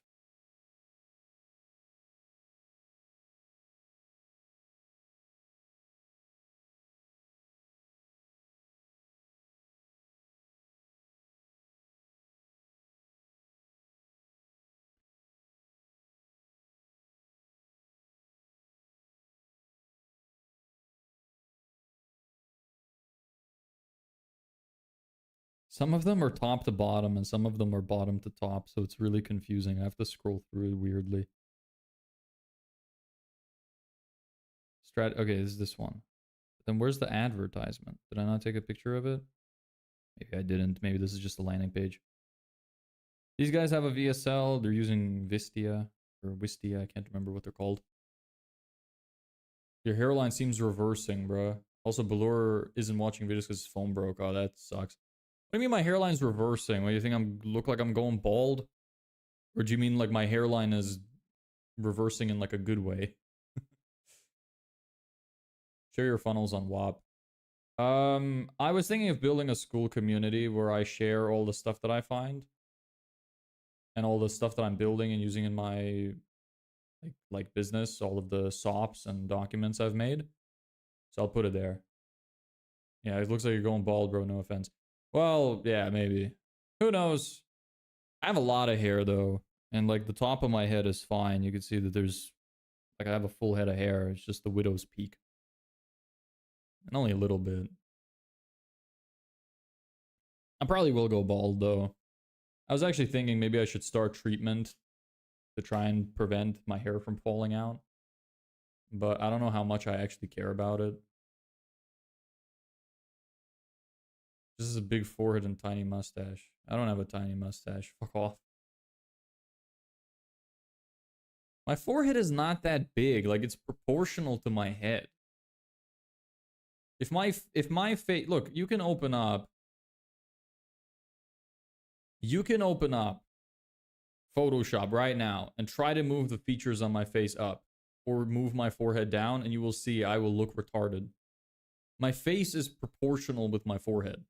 Some of them are top to bottom and some of them are bottom to top, so it's really confusing. I have to scroll through weirdly. Okay, this one. Then where's the advertisement? Did I not take a picture of it? Maybe I didn't. Maybe this is just a landing page. These guys have a VSL. They're using Vistia or Wistia. I can't remember what they're called. Your hairline seems reversing, bro. Also, Balor isn't watching videos because his phone broke. Oh, that sucks. What do you mean my hairline's reversing? What do you think I'm look like I'm going bald? Or do you mean like my hairline is reversing in like a good way? Share your funnels on WAP. I was thinking of building a school community where I share all the stuff that I find and all the stuff that I'm building and using in my like business, all of the SOPs and documents I've made. So I'll put it there. Yeah, it looks like you're going bald, bro. No offense. Well, yeah, maybe. Who knows? I have a lot of hair though, and like the top of my head is fine. You can see that there's like I have a full head of hair. It's just the widow's peak, and only a little bit. I probably will go bald though. I was actually thinking maybe I should start treatment to try and prevent my hair from falling out, but I don't know how much I actually care about it. This is a big forehead and tiny mustache. I don't have a tiny mustache. Fuck off. My forehead is not that big. Like it's proportional to my head. If my face, look, you can open up. You can open up Photoshop right now and try to move the features on my face up or move my forehead down and you will see I will look retarded. My face is proportional with my forehead.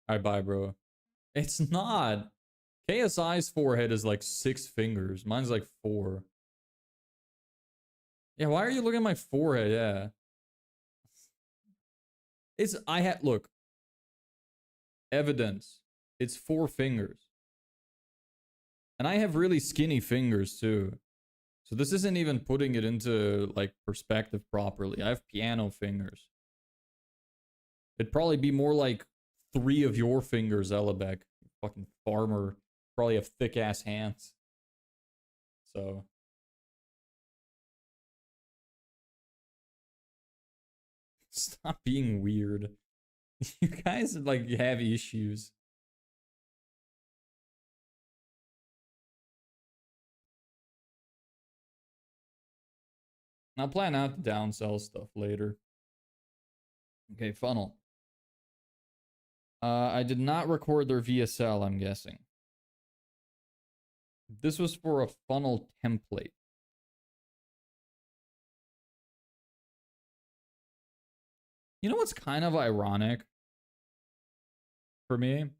All right, bye, bro. It's not. KSI's forehead is like 6 fingers. Mine's like 4. Yeah, why are you looking at my forehead? Yeah. Look, evidence. It's 4 fingers. And I have really skinny fingers too. So this isn't even putting it into like perspective properly. I have piano fingers. It'd probably be more like 3 of your fingers, Ellebeck. Fucking farmer. Probably have thick ass hands. So stop being weird. You guys like have issues. I'll plan out the downsell stuff later. Okay, funnel. I did not record their VSL, I'm guessing. This was for a funnel template. You know what's kind of ironic for me?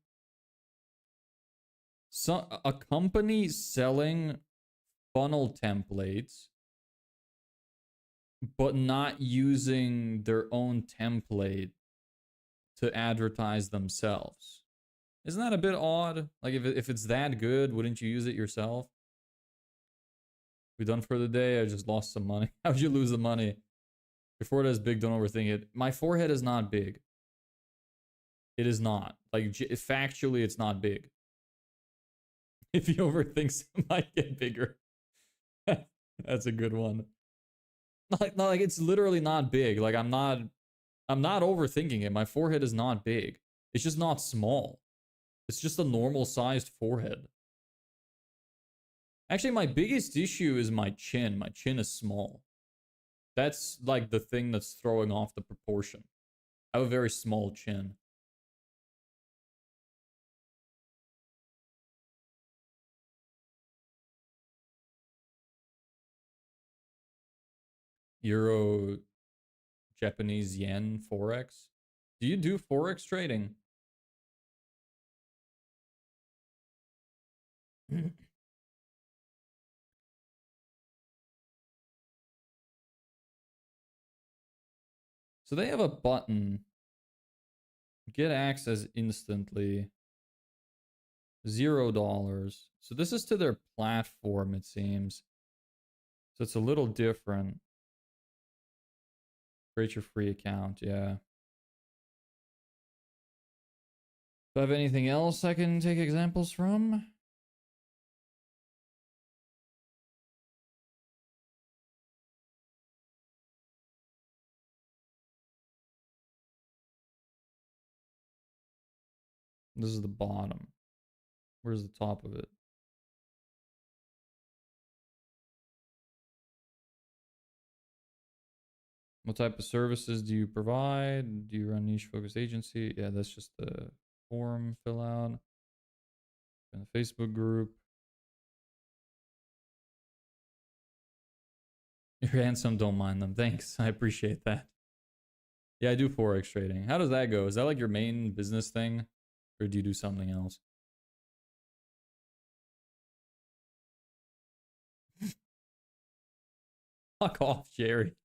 So a company selling funnel templates but not using their own template to advertise themselves. Isn't that a bit odd? Like if it's that good, wouldn't you use it yourself? We done for the day? I just lost some money. How'd you lose the money? Your forehead is big, don't overthink it. My forehead is not big. It is not. Like, factually, it's not big. If you overthink, it might get bigger. That's a good one. Like it's literally not big. Like I'm not overthinking it. My forehead is not big. It's just not small. It's just a normal sized forehead. Actually, my biggest issue is my chin. My chin is small. That's like the thing that's throwing off the proportion. I have a very small chin. Euro, Japanese yen, Forex. Do you do Forex trading? So they have a button. Get access instantly. $0. So this is to their platform, it seems. So it's a little different. Create your free account, yeah. Do I have anything else I can take examples from? This is the bottom. Where's the top of it? What type of services do you provide? Do you run niche focused agency? Yeah, that's just the form fill out. In the Facebook group. You're handsome, don't mind them. Thanks. I appreciate that. Yeah, I do Forex trading. How does that go? Is that like your main business thing? Or do you do something else? Fuck off, Jerry.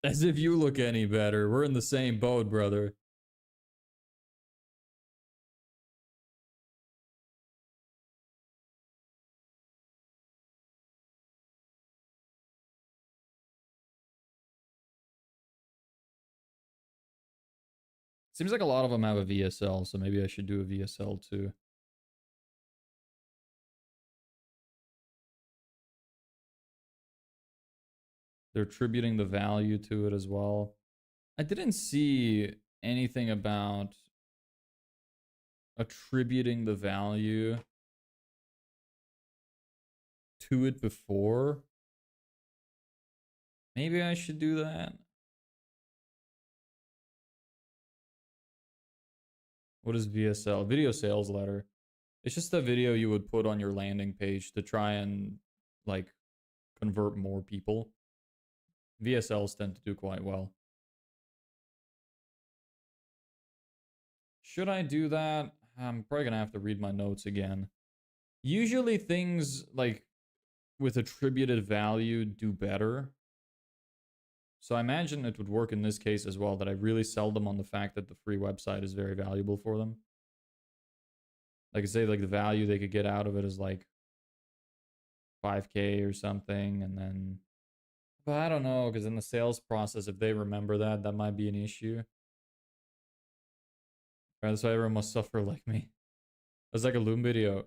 As if you look any better. We're in the same boat, brother. Seems like a lot of them have a VSL, so maybe I should do a VSL too. They're attributing the value to it as well. I didn't see anything about attributing the value to it before. Maybe I should do that. What is VSL? Video sales letter. It's just a video you would put on your landing page to try and like convert more people. VSLs tend to do quite well. Should I do that? I'm probably gonna have to read my notes again. Usually things like with attributed value do better. So I imagine it would work in this case as well, that I really sell them on the fact that the free website is very valuable for them. Like I say, like the value they could get out of it is like 5K or something, and then, but I don't know, because in the sales process, if they remember that, that might be an issue. Right, that's why everyone must suffer like me. It's like a Loom video.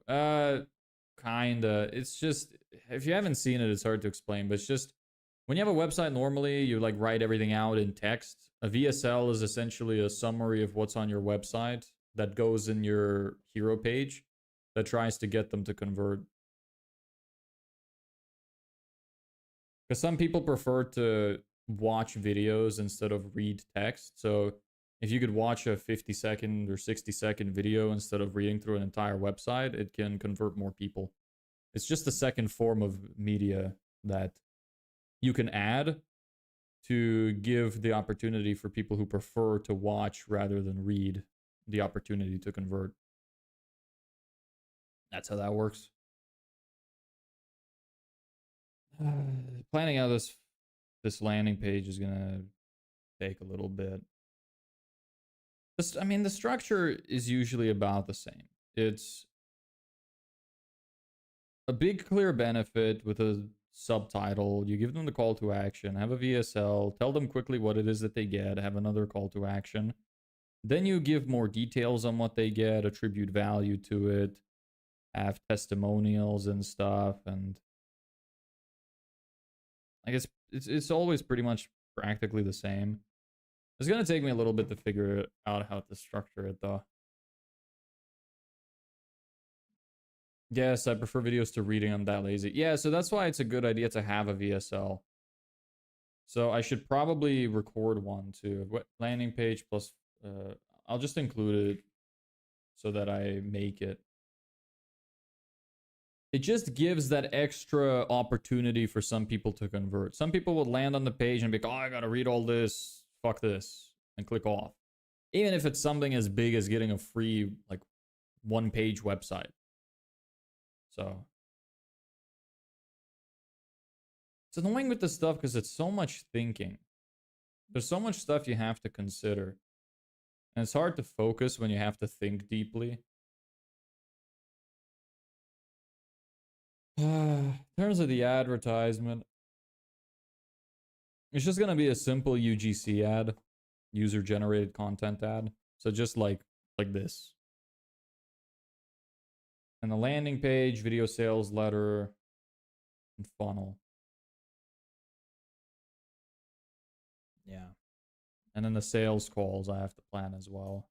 Kinda. It's just, if you haven't seen it, it's hard to explain, but it's just, when you have a website, normally you like write everything out in text. A VSL is essentially a summary of what's on your website that goes in your hero page that tries to get them to convert. Because some people prefer to watch videos instead of read text. So if you could watch a 50-second or 60-second video instead of reading through an entire website, it can convert more people. It's just a second form of media that you can add to give the opportunity for people who prefer to watch rather than read the opportunity to convert. That's how that works. Planning out this landing page is gonna take a little bit. I mean, the structure is usually about the same. It's a big clear benefit with a subtitle. You give them the call to action, have a VSL, tell them quickly what it is that they get, have another call to action. Then you give more details on what they get, attribute value to it, have testimonials and stuff, and I guess it's always pretty much practically the same. It's gonna take me a little bit to figure out how to structure it though. Yes, I prefer videos to reading. I'm that lazy. Yeah, so that's why it's a good idea to have a VSL. So I should probably record one too. What landing page plus I'll just include it so that I make it. It just gives that extra opportunity for some people to convert. Some people would land on the page and be like, oh, I gotta read all this, fuck this, and click off. Even if it's something as big as getting a free, like, one-page website. So it's annoying with this stuff because it's so much thinking. There's so much stuff you have to consider. And it's hard to focus when you have to think deeply. In terms of the advertisement, it's just gonna be a simple UGC ad, user generated content ad. So just like this. And the landing page, video sales letter, and funnel. Yeah. And then the sales calls I have to plan as well.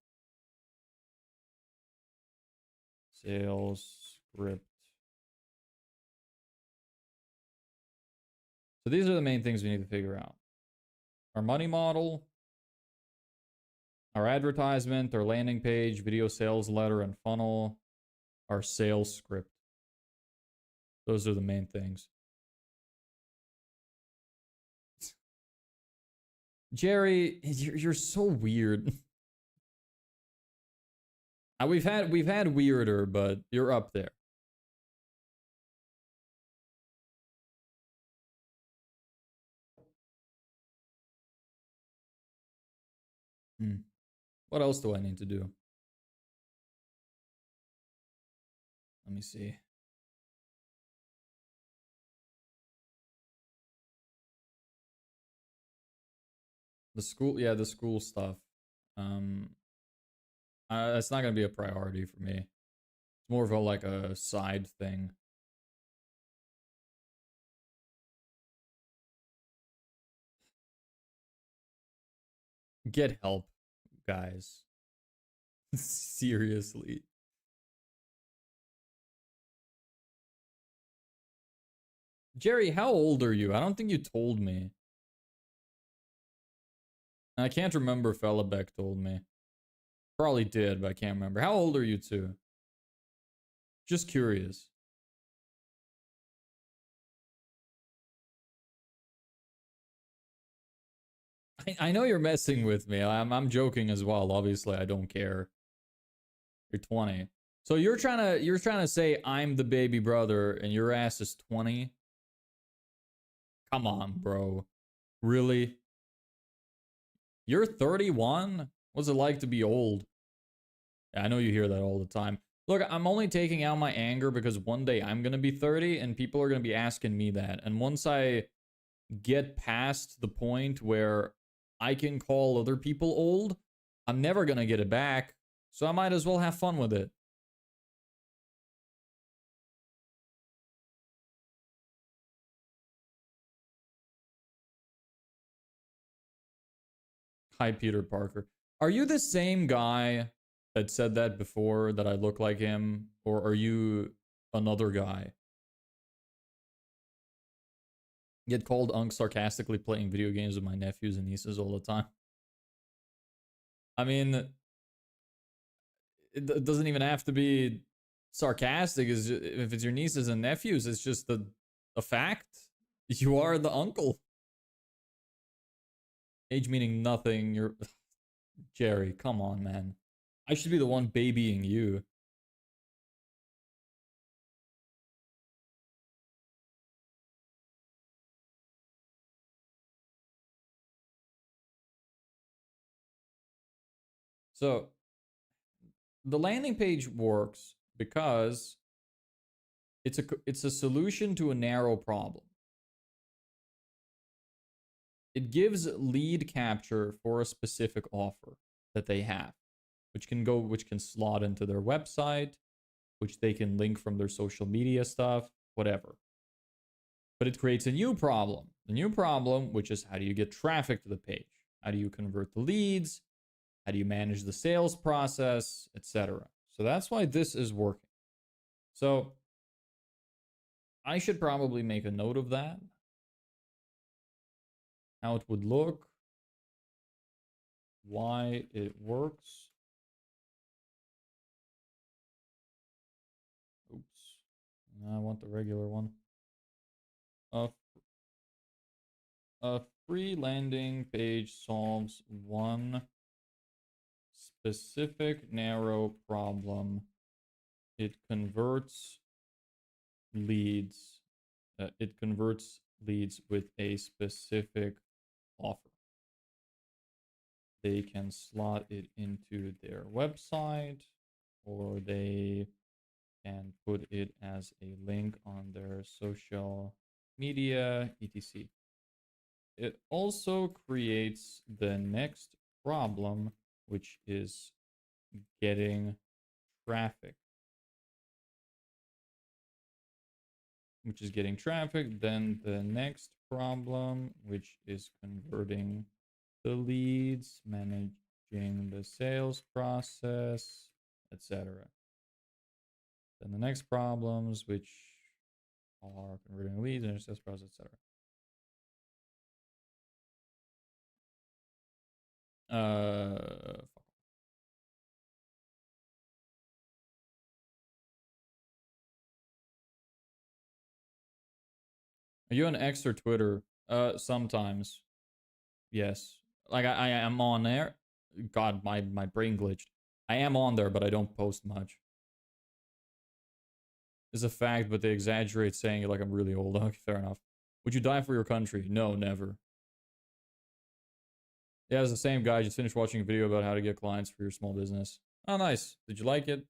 Sales script. So these are the main things we need to figure out. Our money model, our advertisement, our landing page, video sales letter, and funnel, our sales script. Those are the main things. Jerry, you're so weird. We've had weirder, but you're up there. What else do I need to do? Let me see. The school, yeah, the school stuff. That's not gonna be a priority for me. It's more of a like a side thing. Get help, guys. Seriously. Jerry, how old are you? I don't think you told me. I can't remember if Beck told me. Probably did, but I can't remember. How old are you two? Just curious. I know you're messing with me. I'm joking as well. Obviously, I don't care. You're 20. So you're trying to say I'm the baby brother and your ass is 20? Come on, bro. Really? You're 31? What's it like to be old? Yeah, I know you hear that all the time. Look, I'm only taking out my anger because one day I'm going to be 30 and people are going to be asking me that. And once I get past the point where I can call other people old, I'm never going to get it back. So I might as well have fun with it. Hi, Peter Parker. Are you the same guy that said that before, that I look like him? Or are you another guy? Get called Unk sarcastically playing video games with my nephews and nieces all the time. I mean, it doesn't even have to be sarcastic. If it's your nieces and nephews, it's just a fact. You are the uncle. Age meaning nothing. You're Jerry. Come on, man. I should be the one babying you. So the landing page works because it's a solution to a narrow problem. It gives lead capture for a specific offer that they have, which can slot into their website, which they can link from their social media stuff, whatever. But it creates a new problem. The new problem, which is how do you get traffic to the page? How do you convert the leads? How do you manage the sales process, etc.? So that's why this is working. So I should probably make a note of that. How it would look, why it works. Oops. I want the regular one. A free landing page solves one specific narrow problem. It converts leads. It converts leads with a specific offer. They can slot it into their website, or they can put it as a link on their social media, etc. It also creates the next problem, which is getting traffic. Then the next problem, which is converting the leads, managing the sales process, etc. Then the next problems, which are converting leads and sales process, etc. Fuck. Are you on X or Twitter? Sometimes. Yes. Like I am on there. God, my brain glitched. I am on there, but I don't post much. It's a fact, but they exaggerate saying it like I'm really old. Okay, fair enough. Would you die for your country? No, never. Yeah, it's the same guy. Just finished watching a video about how to get clients for your small business. Oh, nice. Did you like it?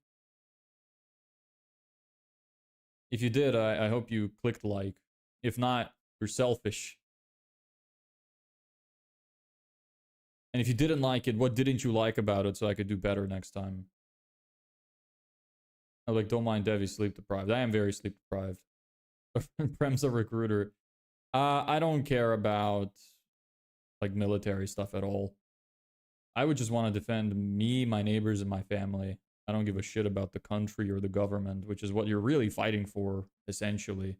If you did, I hope you clicked like. If not, you're selfish. And if you didn't like it, what didn't you like about it so I could do better next time? I like, don't mind Devi sleep deprived. I am very sleep deprived. Prem's a recruiter. I don't care about like military stuff at all. I would just want to defend me, my neighbors, and my family. I don't give a shit about the country or the government, which is what you're really fighting for, essentially.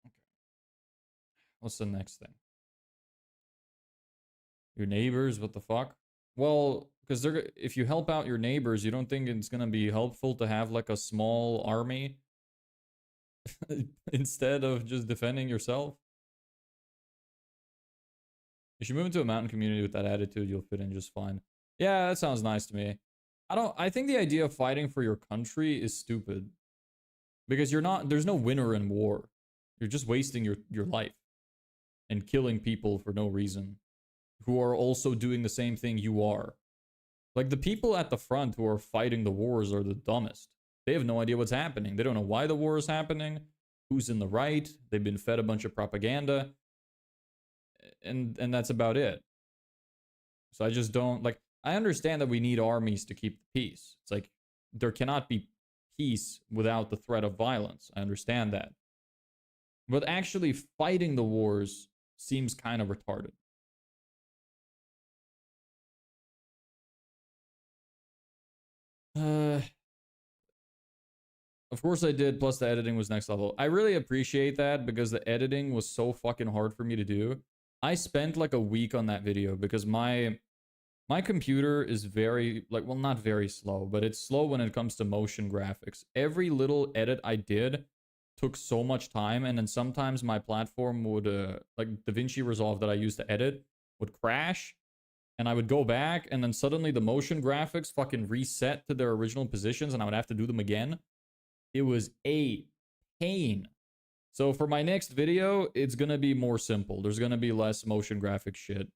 Okay. What's the next thing? Your neighbors, what the fuck? Well, because if you help out your neighbors, you don't think it's gonna be helpful to have like a small army instead of just defending yourself? If you move into a mountain community with that attitude, you'll fit in just fine. Yeah, that sounds nice to me. I think the idea of fighting for your country is stupid. Because there's no winner in war. You're just wasting your life and killing people for no reason who are also doing the same thing you are. Like the people at the front who are fighting the wars are the dumbest. They have no idea what's happening. They don't know why the war is happening, who's in the right. They've been fed a bunch of propaganda. And that's about it. So I just don't like I understand that we need armies to keep the peace. It's like there cannot be peace without the threat of violence. I understand that. But actually fighting the wars seems kind of retarded. Of course I did, plus the editing was next level. I really appreciate that because the editing was so fucking hard for me to do. I spent like a week on that video because my computer is very, like, well, not very slow, but it's slow when it comes to motion graphics. Every little edit I did took so much time, and then sometimes my platform would, like, DaVinci Resolve that I used to edit would crash, and I would go back, and then suddenly the motion graphics fucking reset to their original positions, and I would have to do them again. It was a pain. So for my next video, it's gonna be more simple. There's gonna be less motion graphic shit.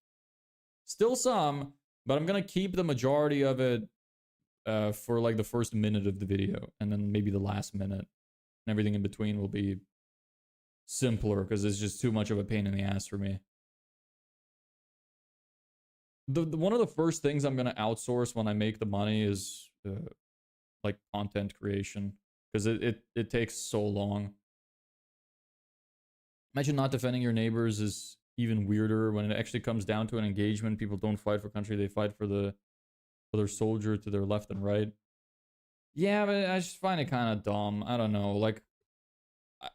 Still some, but I'm gonna keep the majority of it for like the first minute of the video, and then maybe the last minute, and everything in between will be simpler because it's just too much of a pain in the ass for me. The one of the first things I'm gonna outsource when I make the money is like content creation because it takes so long. Imagine not defending your neighbors is even weirder when it actually comes down to an engagement. People don't fight for country; they fight for the other soldier to their left and right. Yeah, but I just find it kind of dumb. I don't know. Like,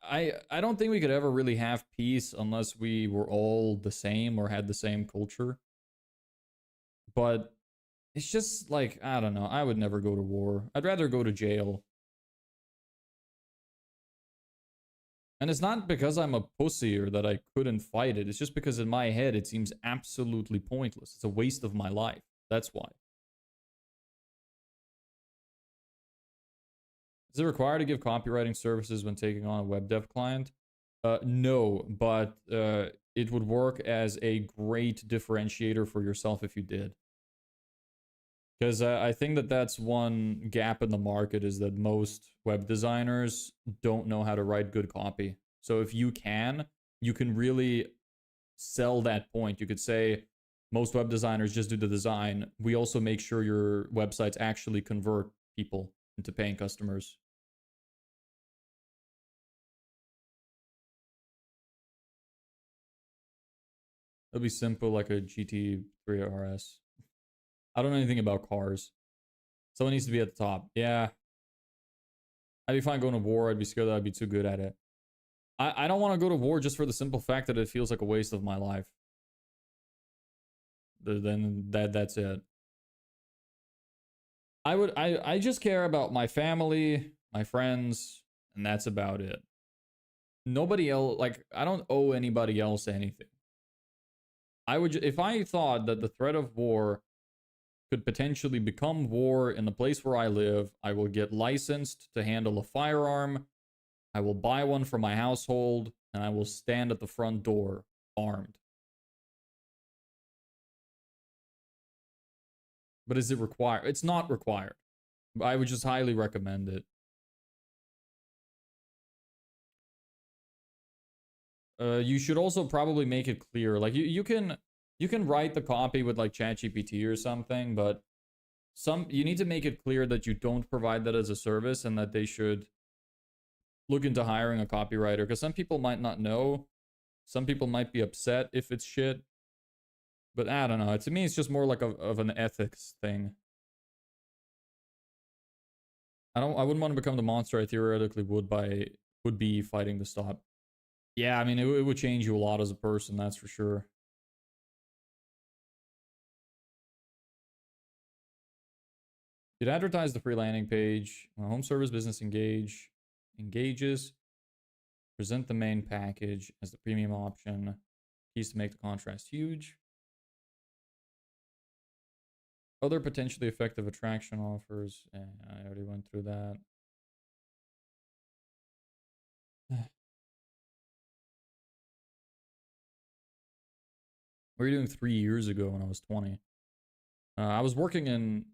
I don't think we could ever really have peace unless we were all the same or had the same culture. But it's just like, I don't know. I would never go to war. I'd rather go to jail. And it's not because I'm a pussy or that I couldn't fight it. It's just because in my head it seems absolutely pointless. It's a waste of my life. That's why. Is it required to give copywriting services when taking on a web dev client? No, but it would work as a great differentiator for yourself if you did. Because I think that that's one gap in the market is that most web designers don't know how to write good copy. So if you can really sell that point. You could say most web designers just do the design. We also make sure your websites actually convert people into paying customers. It'll be simple like a GT3 RS. I don't know anything about cars. Someone needs to be at the top. Yeah. I'd be fine going to war. I'd be scared that I'd be too good at it. I don't want to go to war just for the simple fact that it feels like a waste of my life. Then that's it. I just care about my family, my friends, and that's about it. Nobody else, like, I don't owe anybody else anything. I would, if I thought that the threat of war could potentially become war in the place where I live, I will get licensed to handle a firearm. I will buy one for my household, and I will stand at the front door armed. But is it required? It's not required. I would just highly recommend it. You should also probably make it clear. Like you can write the copy with like ChatGPT or something, but you need to make it clear that you don't provide that as a service and that they should look into hiring a copywriter because some people might not know. Some people might be upset if it's shit. But I don't know. To me, it's just more like of an ethics thing. I wouldn't want to become the monster I theoretically would be fighting to stop. Yeah, I mean it would change you a lot as a person, that's for sure. You'd advertise the free landing page. Home service business engages. Present the main package as the premium option. Keys to make the contrast huge. Other potentially effective attraction offers. Yeah, I already went through that. What were you doing 3 years ago when I was 20? I was working in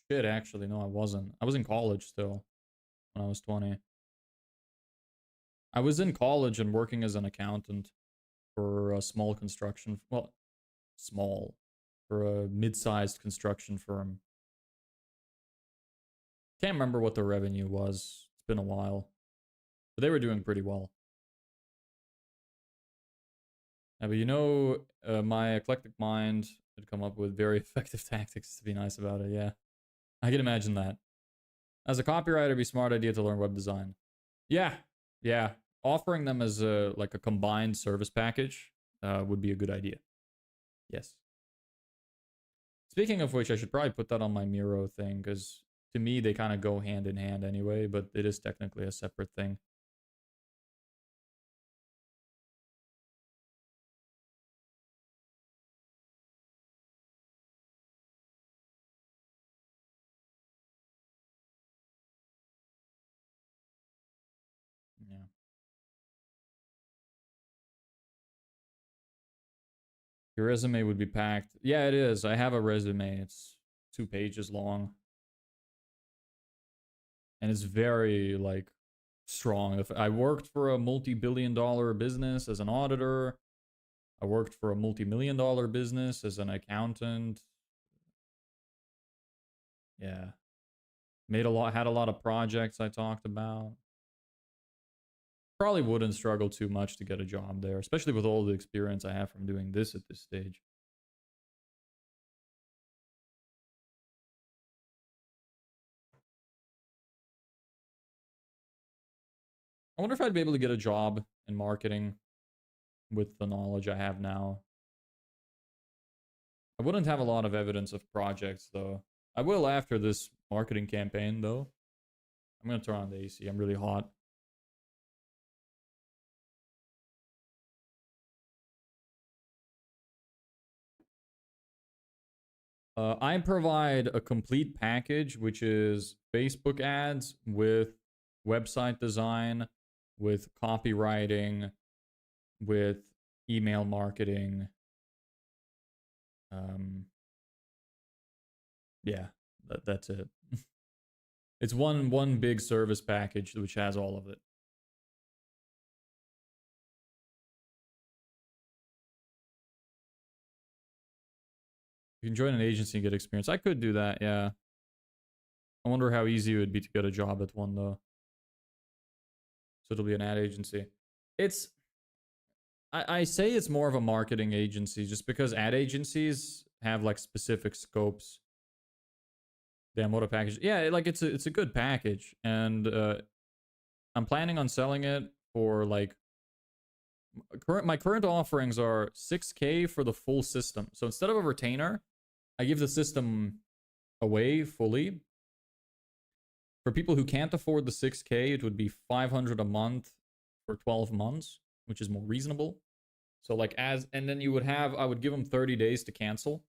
shit, actually. No, I wasn't. I was in college still when I was 20. I was in college and working as an accountant for a small construction. Well, small. For a mid sized construction firm. Can't remember what the revenue was. It's been a while. But they were doing pretty well. Yeah, but you know, my eclectic mind had come up with very effective tactics to be nice about it. Yeah, I can imagine that. As a copywriter, it'd be a smart idea to learn web design. Yeah, yeah. Offering them as a like a combined service package would be a good idea. Yes. Speaking of which, I should probably put that on my Miro thing because to me they kind of go hand in hand anyway, but it is technically a separate thing. Yeah. Your resume would be packed. Yeah, it is. I have a resume. It's 2 pages long. And it's very, like, strong. If I worked for a multi-billion-dollar business as an auditor. I worked for a multi-million-dollar business as an accountant. Yeah. Had a lot of projects I talked about. Probably wouldn't struggle too much to get a job there, especially with all the experience I have from doing this at this stage. I wonder if I'd be able to get a job in marketing with the knowledge I have now. I wouldn't have a lot of evidence of projects, though. I will after this marketing campaign, though. I'm going to turn on the AC. I'm really hot. I provide a complete package, which is Facebook ads with website design, with copywriting, with email marketing. Yeah, that's it. It's one big service package which has all of it. You can join an agency and get experience. I could do that, yeah. I wonder how easy it would be to get a job at one, though. So it'll be an ad agency. It's... I say it's more of a marketing agency just because ad agencies have, like, specific scopes. Damn, what a package. Yeah, like, it's a good package. And I'm planning on selling it for, like... My current offerings are 6K for the full system. So instead of a retainer, I give the system away fully. For people who can't afford the 6K, it would be 500 a month for 12 months, which is more reasonable. So like and then you would have, I would give them 30 days to cancel.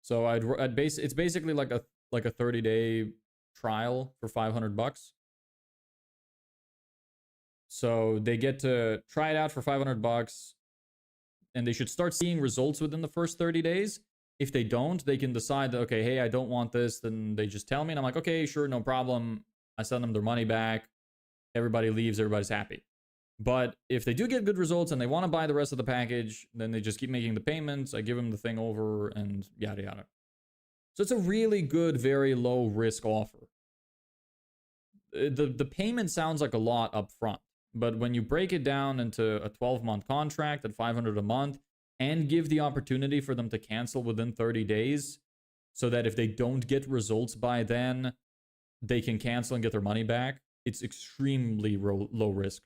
So it's basically like a 30-day trial for 500 bucks. So they get to try it out for 500 bucks and they should start seeing results within the first 30 days. If they don't, they can decide that, okay, hey, I don't want this. Then they just tell me and I'm like, okay, sure, no problem. I send them their money back. Everybody leaves, everybody's happy. But if they do get good results and they want to buy the rest of the package, then they just keep making the payments. I give them the thing over and yada yada. So it's a really good, very low risk offer. The payment sounds like a lot up front, but when you break it down into a 12-month contract at 500 a month and give the opportunity for them to cancel within 30 days so that if they don't get results by then, they can cancel and get their money back, it's extremely low risk.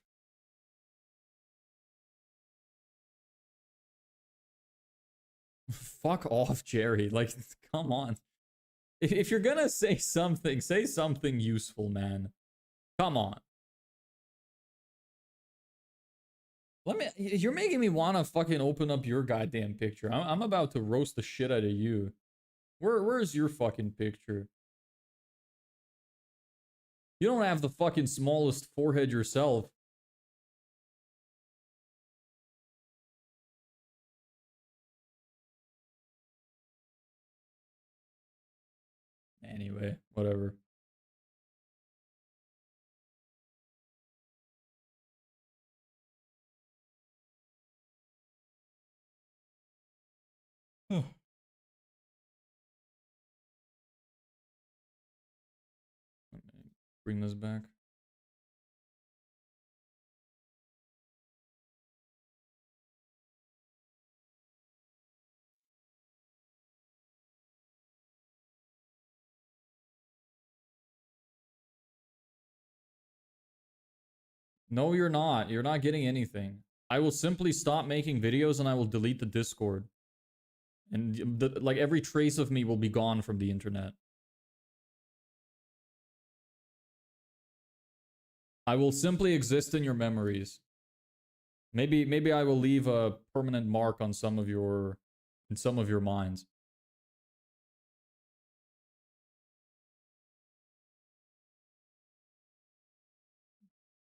Fuck off, Jerry. Like, come on. If you're gonna say something useful, man. Come on. You're making me want to fucking open up your goddamn picture. I'm about to roast the shit out of you. Where's your fucking picture? You don't have the fucking smallest forehead yourself. Anyway, whatever. Bring this back. No, you're not. You're not getting anything. I will simply stop making videos and I will delete the Discord. And like every trace of me will be gone from the internet. I will simply exist in your memories. Maybe I will leave a permanent mark on some of your minds.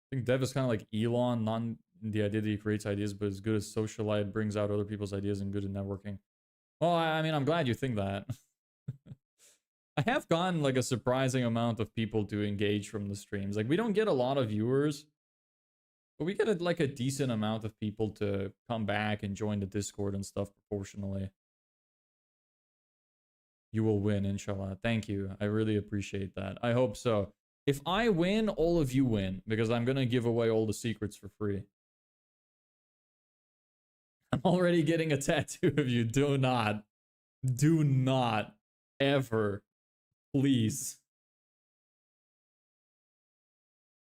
I think Dev is kind of like Elon, the idea that he creates ideas, but is good as socialite, brings out other people's ideas, and good at networking. Well, I mean, I'm glad you think that. I have gotten like a surprising amount of people to engage from the streams. Like, we don't get a lot of viewers, but we get like a decent amount of people to come back and join the Discord and stuff proportionally. You will win, inshallah. Thank you. I really appreciate that. I hope so. If I win, all of you win, because I'm gonna give away all the secrets for free. I'm already getting a tattoo of you. Do not ever, please.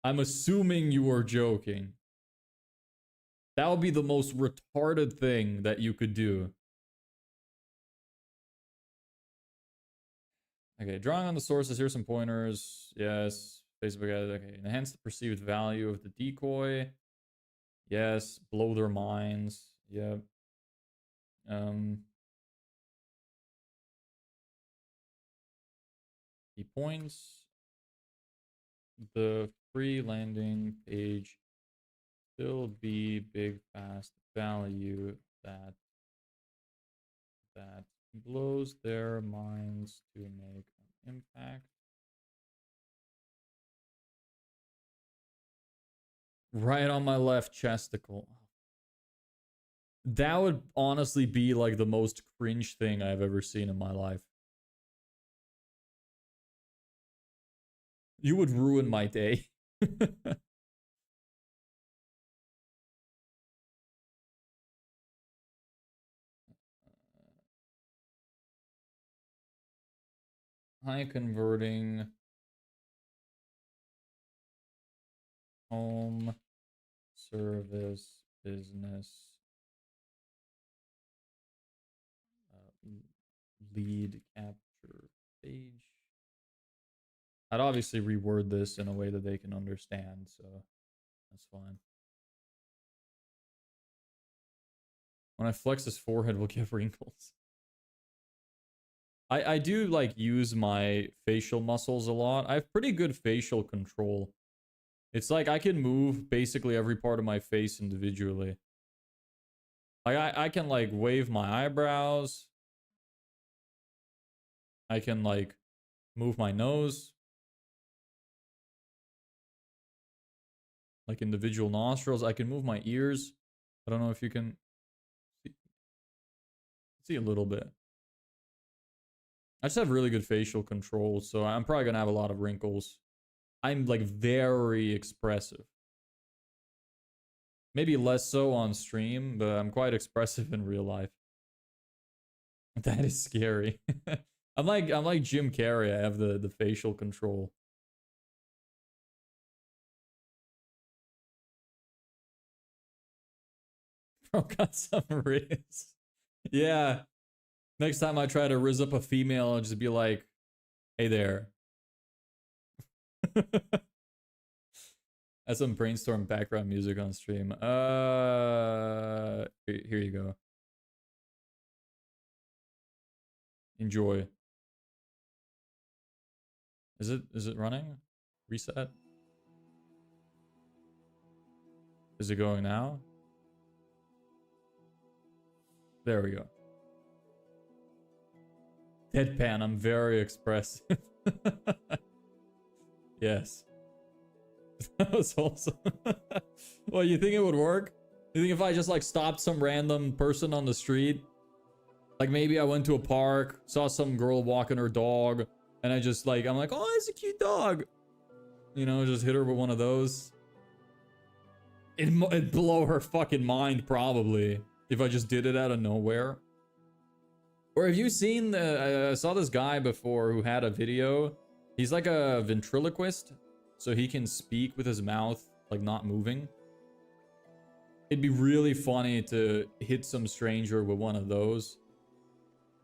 I'm assuming you are joking. That would be the most retarded thing that you could do. Okay, drawing on the sources. Here's some pointers. Yes. Facebook ads. Okay, enhance the perceived value of the decoy. Yes. Blow their minds. Yep. Key points. The free landing page still be big fast value that blows their minds to make an impact. Right on my left chesticle. That would honestly be like the most cringe thing I've ever seen in my life. You would ruin my day. High converting home service business lead capture page. I'd obviously reword this in a way that they can understand, so that's fine. When I flex his forehead, we'll get wrinkles. I do like use my facial muscles a lot. I have pretty good facial control. It's like I can move basically every part of my face individually. Like I can like wave my eyebrows. I can like move my nose. Like individual nostrils. I can move my ears. I don't know if you can see a little bit. I just have really good facial control, so I'm probably gonna have a lot of wrinkles. I'm like very expressive. Maybe less so on stream, but I'm quite expressive in real life. That is scary. I'm like Jim Carrey. I have the facial control. Bro got some riz. Yeah. Next time I try to rizz up a female, I'll just be like, hey there. That's some brainstorm background music on stream. Here you go. Enjoy. Is it running? Reset? Is it going now? There we go. Deadpan, I'm very expressive. Yes. That was awesome. Well, you think it would work? You think if I just like stopped some random person on the street? Like maybe I went to a park, saw some girl walking her dog, and I just like, I'm like, oh, it's a cute dog. You know, just hit her with one of those. It'd blow her fucking mind probably if I just did it out of nowhere. Or have you seen the, I saw this guy before who had a video. He's like a ventriloquist, so he can speak with his mouth, like not moving. It'd be really funny to hit some stranger with one of those.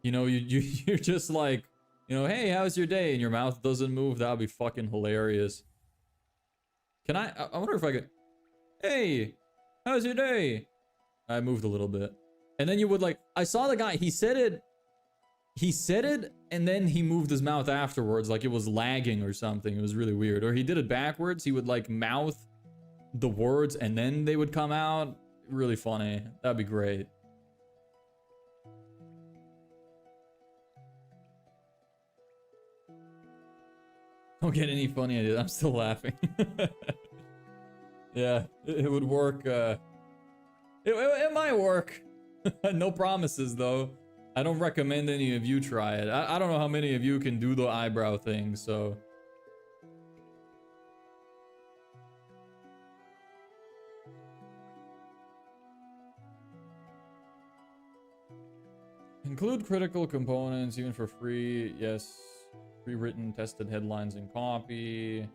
You know, you're just like, you know, hey, how's your day? And your mouth doesn't move. That would be fucking hilarious. Can I wonder if I could, hey, how's your day? I moved a little bit. And then you would like, I saw the guy, he said it, and then he moved his mouth afterwards, like it was lagging or something. It was really weird. Or he did it backwards. He would like mouth the words and then they would come out. Really funny. That'd be great. Don't get any funny ideas. I'm still laughing. Yeah, it would work. It might work. No promises, though. I don't recommend any of you try it. I don't know how many of you can do the eyebrow thing, so... Include critical components, even for free. Yes. Pre-written, tested headlines and copy.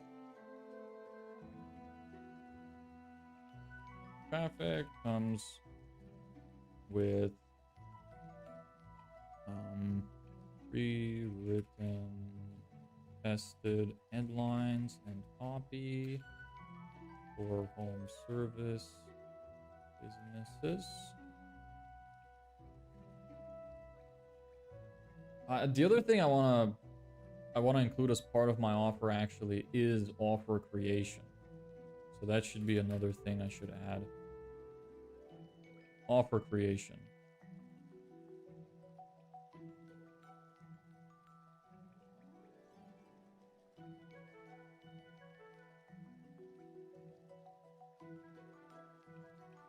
Traffic comes with pre-written, tested headlines and copy for home service businesses. The other thing I wanna include as part of my offer actually is offer creation. So that should be another thing I should add. Offer creation.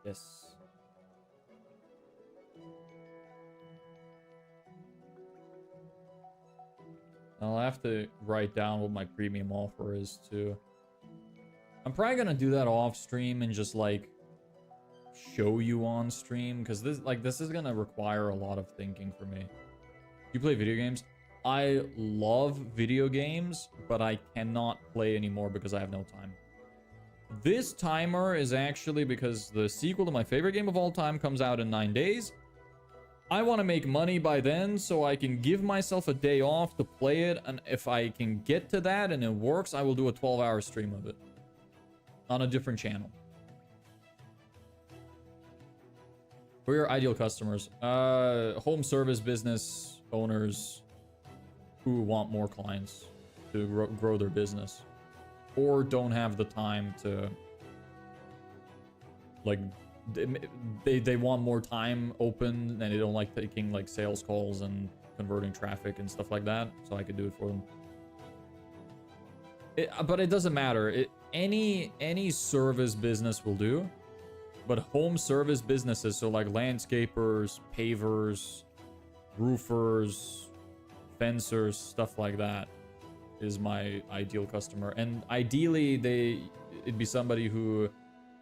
Yes. I'll have to write down what my premium offer is too. I'm probably gonna do that off stream and just like show you on stream because this is gonna require a lot of thinking for me. You play video games? I love video games, but I cannot play anymore because I have no time. This timer is actually because the sequel to my favorite game of all time comes out in 9 days. I want to make money by then so I can give myself a day off to play it, and if I can get to that and it works, I will do a 12-hour stream of it on a different channel. Who are your ideal customers? Home service business owners who want more clients to grow their business or don't have the time to, like, they want more time open and they don't like taking like sales calls and converting traffic and stuff like that, so I could do it for them. But it doesn't matter. Any service business will do, but home service businesses, so like landscapers, pavers, roofers, fencers, stuff like that, is my ideal customer. And ideally it'd be somebody who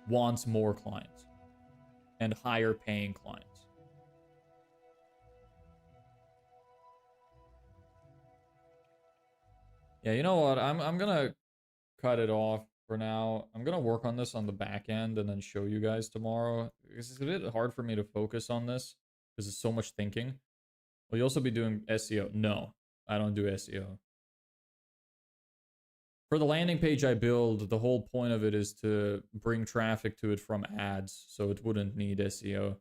wants more clients and higher paying clients. Yeah, you know what? I'm gonna cut it off for now. I'm gonna work on this on the back end and then show you guys tomorrow. It's a bit hard for me to focus on this because it's so much thinking. Will you also be doing SEO? No, I don't do SEO. For the landing page I build, the whole point of it is to bring traffic to it from ads, so it wouldn't need SEO.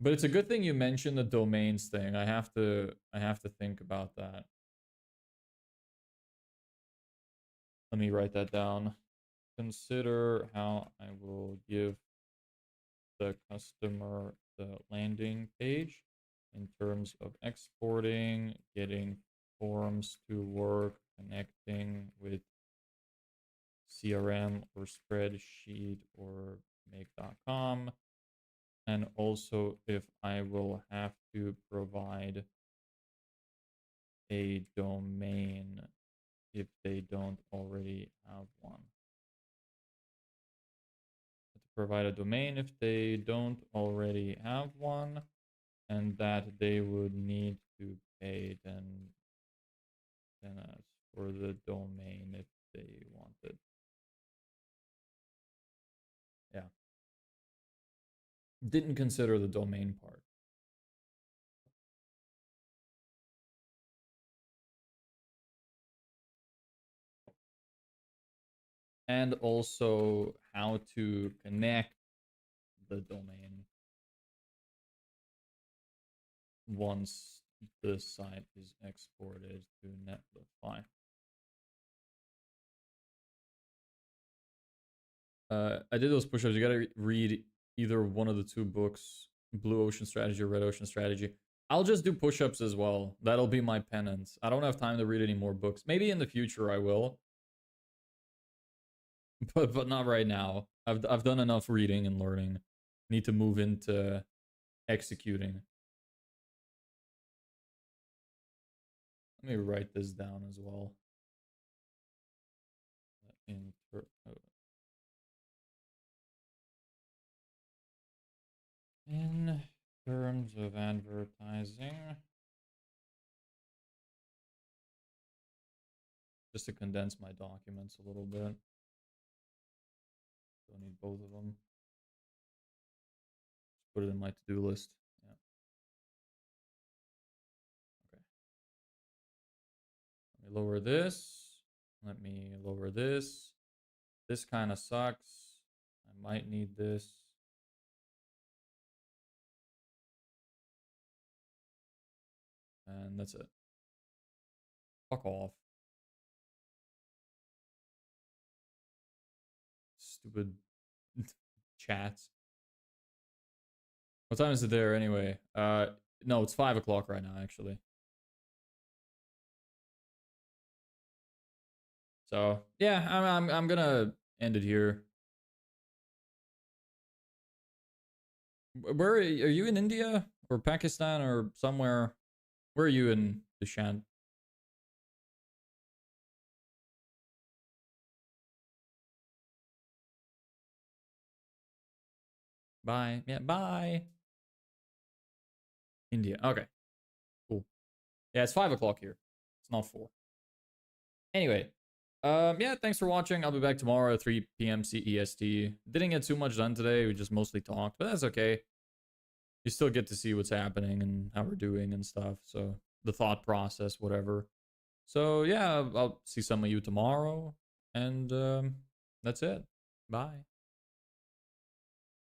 But it's a good thing you mentioned the domains thing. I have to think about that. Let me write that down. Consider how I will give the customer the landing page in terms of exporting, getting forms to work, connecting with CRM or spreadsheet or make.com. And also if I will have to provide a domain if they don't already have one. To provide a domain if they don't already have one, and that they would need to pay 10 for the domain if they want it. Yeah. Didn't consider the domain part. And also how to connect the domain once the site is exported to Netlify. I did those push-ups. You gotta read either one of the two books, Blue Ocean Strategy or Red Ocean Strategy. I'll just do push-ups as well. That'll be my penance. I don't have time to read any more books. Maybe in the future I will, but not right now. I've done enough reading and learning. Need to move into executing. Let me write this down as well. In terms of advertising, just to condense my documents a little bit. Don't need both of them. Just put it in my to-do list. Yeah. Okay. Let me lower this. Let me lower this. This kind of sucks. I might need this. And that's it. Fuck off. Stupid chats. What time is it there anyway? No, it's 5 o'clock right now, actually. So yeah, I'm gonna end it here. Where are you, in India or Pakistan or somewhere? Where are you in Dushan? Bye. Yeah, bye. India. Okay, cool. Yeah, it's 5 o'clock here. It's not 4. Anyway, yeah, thanks for watching. I'll be back tomorrow at 3 p.m. CEST. Didn't get too much done today. We just mostly talked, but that's okay. You still get to see what's happening and how we're doing and stuff. So the thought process, whatever. So yeah, I'll see some of you tomorrow, and that's it. Bye.